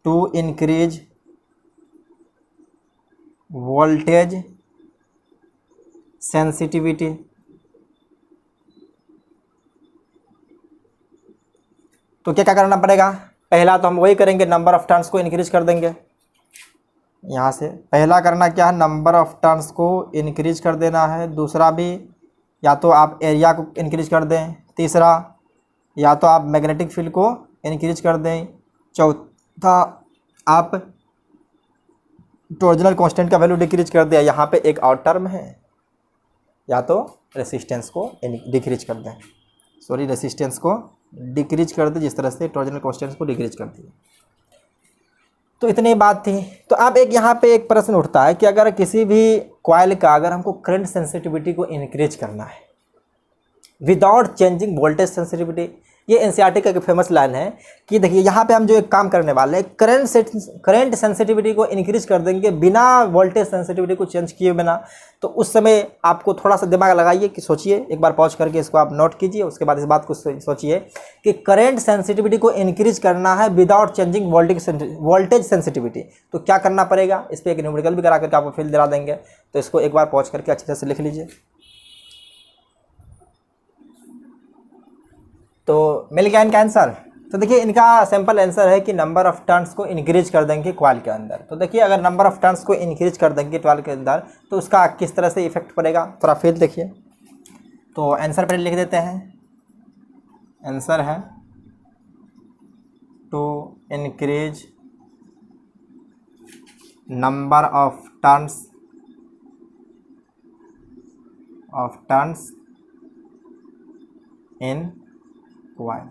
टू इंक्रीज वोल्टेज सेंसिटिविटी, तो क्या क्या करना पड़ेगा, पहला तो हम वही करेंगे, नंबर ऑफ टर्न्स को इंक्रीज कर देंगे। यहाँ से पहला करना क्या है, नंबर ऑफ टर्न्स को इंक्रीज कर देना है। दूसरा भी या तो आप एरिया को इंक्रीज कर दें। तीसरा, या तो आप मैग्नेटिक फील्ड को इंक्रीज कर दें। चौथा, आप टॉर्जनल कांस्टेंट का वैल्यू डिक्रीज कर दिया। यहाँ पे एक और टर्म है, या तो रेसिस्टेंस को डिक्रीज कर दें, रेसिस्टेंस को डिक्रीज कर दें, जिस तरह से टॉर्जनल कांस्टेंट को डिक्रीज कर दिया। तो इतनी बात थी। तो अब एक यहाँ पे एक प्रश्न उठता है कि अगर किसी भी कॉइल का अगर हमको करंट सेंसिटिविटी को इंक्रीज करना है विदाउट चेंजिंग वोल्टेज सेंसिटिविटी, ये एनसीईआरटी का एक फेमस लाइन है कि देखिए यहाँ पे हम जो एक काम करने वाले हैं, करंट सेंसिटिविटी को इंक्रीज कर देंगे बिना वोल्टेज सेंसिटिविटी को चेंज किए बिना। तो उस समय आपको थोड़ा सा दिमाग लगाइए कि सोचिए, एक बार पॉज करके इसको आप नोट कीजिए, उसके बाद इस बात को सोचिए कि करंट सेंसिटिविटी को इंक्रीज करना है विदाउट चेंजिंग वोल्टेज सेंसिटिविटी, तो क्या करना पड़ेगा। इस पर एक न्यूमेरिकल भी करा करके आपको फील दिला देंगे, तो इसको एक बार पॉज करके अच्छी तरह से लिख लीजिए। तो मिल गया इनका आंसर। तो देखिए इनका सिंपल आंसर है कि नंबर ऑफ टर्न्स को इंक्रीज कर देंगे कॉइल के अंदर। तो देखिए अगर नंबर ऑफ टर्न्स को इंक्रीज कर देंगे कॉइल के अंदर तो उसका किस तरह से इफेक्ट पड़ेगा, थोड़ा फिर देखिए। तो आंसर पहले लिख देते हैं। आंसर है to increase number of turns in coil.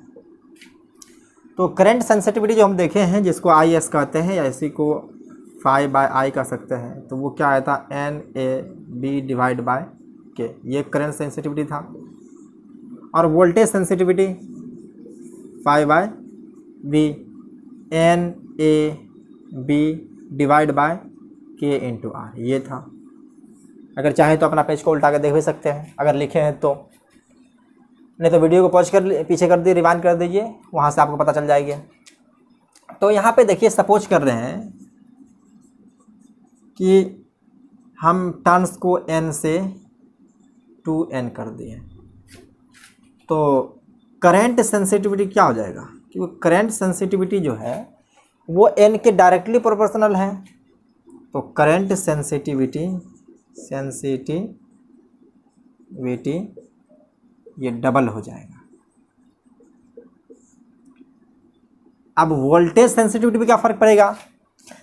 तो करंट सेंसिटिविटी जो हम देखे हैं, जिसको आई एस कहते हैं या इसी को फाई बाय आई कह सकते हैं, तो वो क्या आया था, N A B divide by K, ये करंट सेंसिटिविटी था। और voltage sensitivity phi by V, N A B divide by K into R, ये था। अगर चाहें तो अपना पेज को उल्टा के देख भी सकते हैं अगर लिखे हैं तो, नहीं तो वीडियो को पॉज कर पीछे कर दिए, रिवाइंड कर दीजिए, वहाँ से आपको पता चल जाएगी। तो यहाँ पे देखिए, सपोज कर रहे हैं कि हम टर्न्स को n से 2n कर दिए, तो करंट सेंसिटिविटी क्या हो जाएगा, क्योंकि करंट सेंसिटिविटी जो है वो n के डायरेक्टली प्रोपोर्शनल है। तो करंट सेंसिटिविटी ये डबल हो जाएगा। अब वोल्टेज सेंसिटिविटी में क्या फ़र्क पड़ेगा,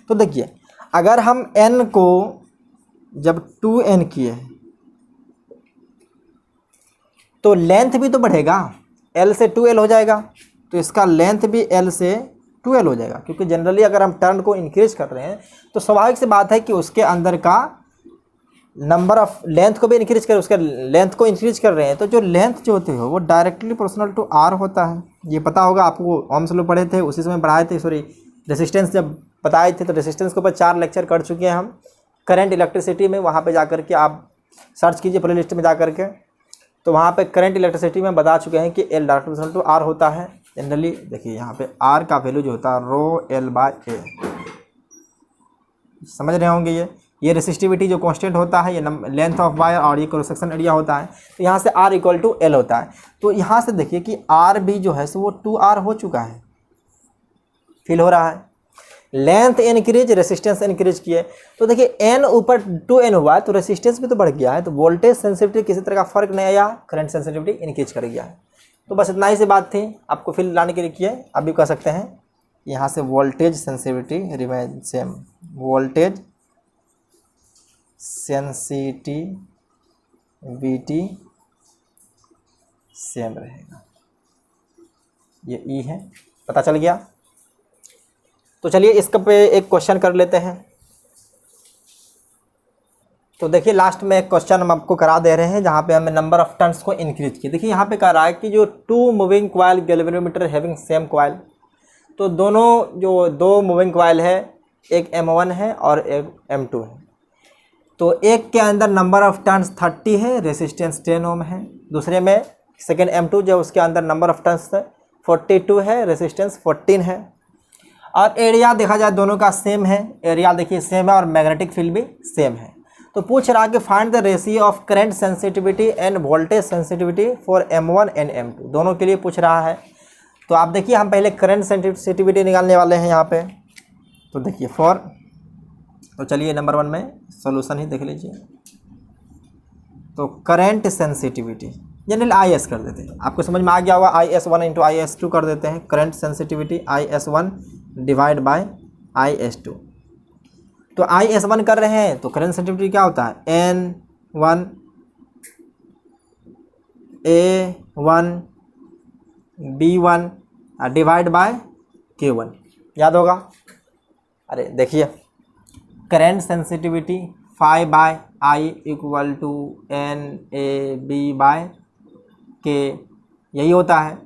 तो देखिए, अगर हम n को जब 2n किए तो लेंथ भी तो बढ़ेगा, L से 2L हो जाएगा, तो इसका लेंथ भी L से 2L हो जाएगा। क्योंकि जनरली अगर हम टर्न को इंक्रीज कर रहे हैं तो स्वाभाविक सी बात है कि उसके अंदर का नंबर ऑफ लेंथ को भी इंक्रीज कर, उसके लेंथ को इंक्रीज कर रहे हैं, तो जो लेंथ जो होती है वो डायरेक्टली प्रोपोर्शनल टू आर होता है। ये पता होगा आपको, ओम्स लॉ पढ़े थे, उसी समय पढ़ाए थे, सॉरी रेसिस्टेंस जब बताए थे, तो रेसिस्टेंस के ऊपर 4 लेक्चर कर चुके हैं हम करंट इलेक्ट्रिसिटी में। वहाँ पे जाकर के आप सर्च कीजिए प्ले लिस्ट में जा कर के, तो वहाँ पे करंट इलेक्ट्रिसिटी में बता चुके हैं कि L direct proportional to R होता है। जनरली देखिए यहाँ पे आर का वैल्यू जो होता है रो एल बाय ए, समझ रहे होंगे। ये रेसिस्टिविटी जो कांस्टेंट होता है, ये लेंथ ऑफ वायर, और ये क्रॉस सेक्शन एरिया होता है। तो यहाँ से R इक्वल टू एल होता है। तो यहाँ से देखिए कि R भी जो है सो वो 2R हो चुका है, फील हो रहा है। लेंथ इंक्रीज, रेसिस्टेंस इंक्रीज किए, तो देखिए n ऊपर 2n हुआ है तो रेसिस्टेंस भी तो बढ़ गया है। तो वोल्टेज सेंसिटिविटी किसी तरह का फर्क नहीं आया, करंट सेंसिटिविटी इंक्रीज कर गया है। तो बस इतना ही सी बात थी, आपको फील लाने के लिए किए। अभी कह सकते हैं यहाँ से voltage sensitivity remain same, voltage sensitivity same रहेगा, ये ई है, पता चल गया। तो चलिए इसके पे एक क्वेश्चन कर लेते हैं। तो देखिए लास्ट में एक क्वेश्चन हम आपको करा दे रहे हैं, जहाँ पे हमें नंबर ऑफ टर्न्स को इंक्रीज किया। देखिए यहाँ पे कह रहा है कि जो 2 moving coil galvanometer having same coil, तो दोनों जो 2 मूविंग कॉइल है, एक M1 है और एक M2 है। तो एक के अंदर नंबर ऑफ टर्न्स 30 है, रेसिस्टेंस 10 ओम है। दूसरे में सेकेंड M2 जो उसके अंदर नंबर ऑफ टर्न्स 42 है, रेसिस्टेंस 14 है। और एरिया देखा जाए दोनों का सेम है, एरिया देखिए सेम है और मैग्नेटिक फील्ड भी सेम है। तो पूछ रहा है कि find the ratio of current sensitivity end voltage sensitivity for M1 and M2, दोनों के लिए पूछ रहा है। तो आप देखिए हम पहले करंट सेंसिटिविटी निकालने वाले हैं यहाँ पे। तो देखिए तो चलिए नंबर 1 में सॉल्यूशन ही देख लीजिए। तो करंट सेंसिटिविटी जनरल IS कर देते हैं, आपको समझ में आ गया होगा, IS1 इंटू IS2 कर देते हैं। Current sensitivity IS1 divide by IS2। तो IS1 कर रहे हैं तो करंट सेंसिटिविटी क्या होता है, N1 A1 B1 divide by K1, याद होगा। अरे देखिए current sensitivity phi by I equal to NAB by K, यही होता है।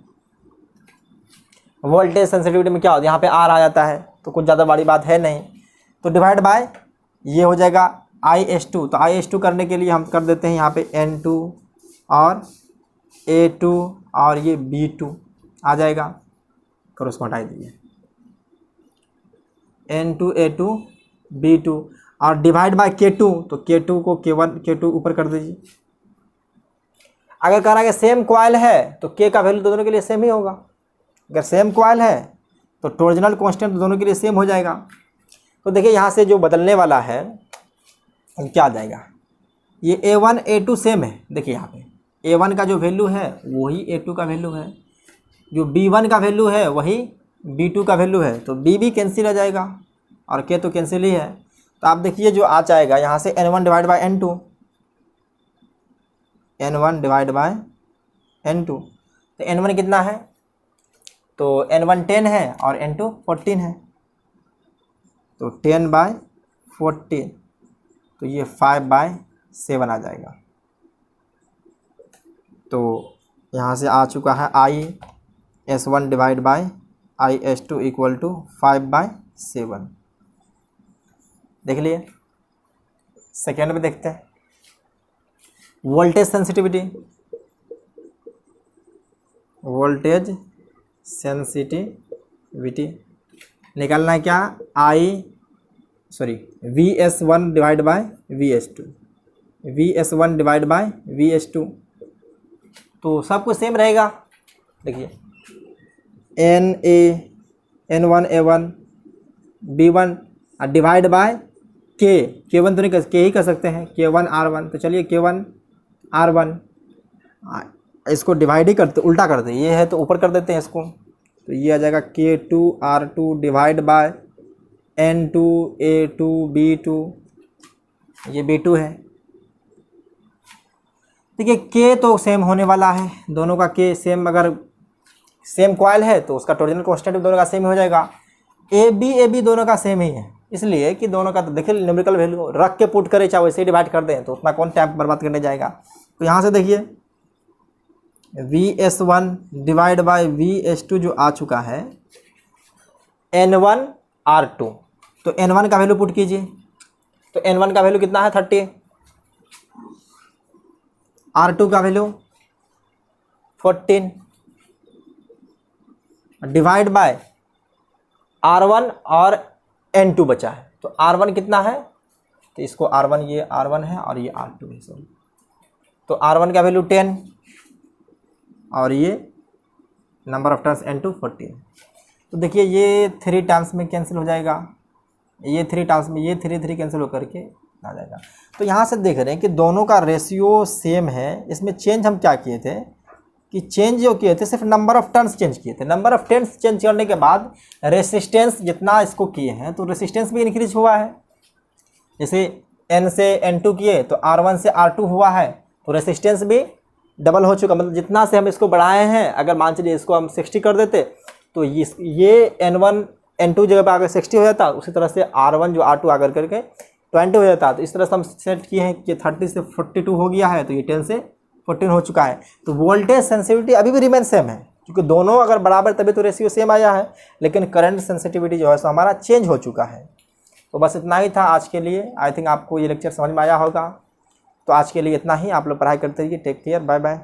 वोल्टेज सेंसिटिविटी में क्या होता है, यहाँ पे R आ जाता है, तो कुछ ज़्यादा बड़ी बात है नहीं। तो डिवाइड बाय ये हो जाएगा IS2। तो IS2 करने के लिए हम कर देते हैं यहाँ पे N2 और A2 और ये B2 आ जाएगा, करो उसको हटाई दीजिए, N2 A2 B2 और डिवाइड बाय K2। तो K2 को K2 ऊपर कर दीजिए। अगर कह रहा है कि सेम कॉइल है तो K का वैल्यू दोनों के लिए सेम ही होगा। अगर सेम कॉइल है तो टॉर्जनल कांस्टेंट दोनों के लिए सेम हो जाएगा। तो देखिए यहाँ से जो बदलने वाला है क्या आ जाएगा, ये A1 A2 सेम है। देखिए यहाँ पे A1 का जो वैल्यू है वही A2 का वैल्यू है, जो B1 का वैल्यू है वही B2 का वैल्यू है। तो B भी कैंसिल हो जाएगा और K तो कैंसिल ही है। तो आप देखिए जो आ जाएगा यहाँ से N1 divide by N2, N1 divide by N2, तो N1 कितना है, तो N1 10 है और N2 14 है, तो 10/14, तो ये 5/7 आ जाएगा। तो यहाँ से आ चुका है IS1 divide by IS2 equal to 5/7। देख लिए। सेकेंड में देखते हैं वोल्टेज सेंसिटिविटी। वोल्टेज सेंसिटिविटी निकालना है क्या, VS1 divide by VS2, VS1 divide by VS2, तो सब कुछ सेम रहेगा। देखिए N1A1 B1 divide by K1 तो नहीं कर, K ही कर सकते हैं, K1 R1, तो चलिए K1 R1, इसको डिवाइड ही करते, उल्टा करते, ये है तो ऊपर कर देते हैं इसको, तो ये आ जाएगा K2 R2 divide by N2A2 B2, ये B2 है। देखिए K तो सेम होने वाला है, दोनों का K सेम, अगर सेम कॉइल है तो उसका टॉर्जनल कांस्टेंट दोनों का सेम हो जाएगा। AB दोनों का सेम ही है, इसलिए कि दोनों का तो देखिए न्यूमेरिकल वैल्यू रख के पुट करें चाहे वैसे ही डिवाइड कर दें तो उतना कौन टाइम बर्बाद करने जाएगा। तो यहाँ से देखिए VS1 डिवाइड बाय VS2 जो आ चुका है N1 R2, तो N1 का वैल्यू पुट कीजिए, तो N1 का वैल्यू कितना है 30, R2 का वैल्यू 14 डिवाइड बाय R1 और N2 बचा है, तो R1 कितना है, तो इसको R1, ये R1 है और ये R2 है, सॉरी, तो R1 का वैल्यू 10 और ये नंबर ऑफ टर्न्स N2 14। तो देखिए ये 3 टाइम्स में कैंसिल हो जाएगा, ये 3 टाइम्स में, ये 3 कैंसिल होकर के आ जाएगा। तो यहाँ से देख रहे हैं कि दोनों का रेशियो सेम है। इसमें चेंज हम क्या किए थे कि चेंज जो किए थे सिर्फ नंबर ऑफ टर्न्स चेंज किए थे। नंबर ऑफ टर्न्स चेंज करने के बाद रेसिस्टेंस जितना इसको किए हैं तो रेसिस्टेंस भी इंक्रीज हुआ है। जैसे N से N2 किए तो R1 से R2 हुआ है, तो रेसिस्टेंस भी डबल हो चुका। मतलब जितना से हम इसको बढ़ाए हैं, अगर मान चलिए इसको हम 60 कर देते तो ये N1 N2 जगह पर आकर 60 हो जाता, उसी तरह से R1 जो R2 आकर करके 20 हो जाता। तो इस तरह से हम सेट किए हैं कि 30 से 42 हो गया है, तो ये 10 से 14 हो चुका है। तो वोल्टेज सेंसिटिविटी अभी भी रिमेन सेम है, क्योंकि दोनों अगर बराबर तभी तो रेशियो सेम आया है, लेकिन करंट सेंसिटिविटी जो है सो हमारा चेंज हो चुका है। तो बस इतना ही था आज के लिए। आई थिंक आपको ये लेक्चर समझ में आया होगा। तो आज के लिए इतना ही। आप लोग पढ़ाई करते रहिए। Take care, bye bye.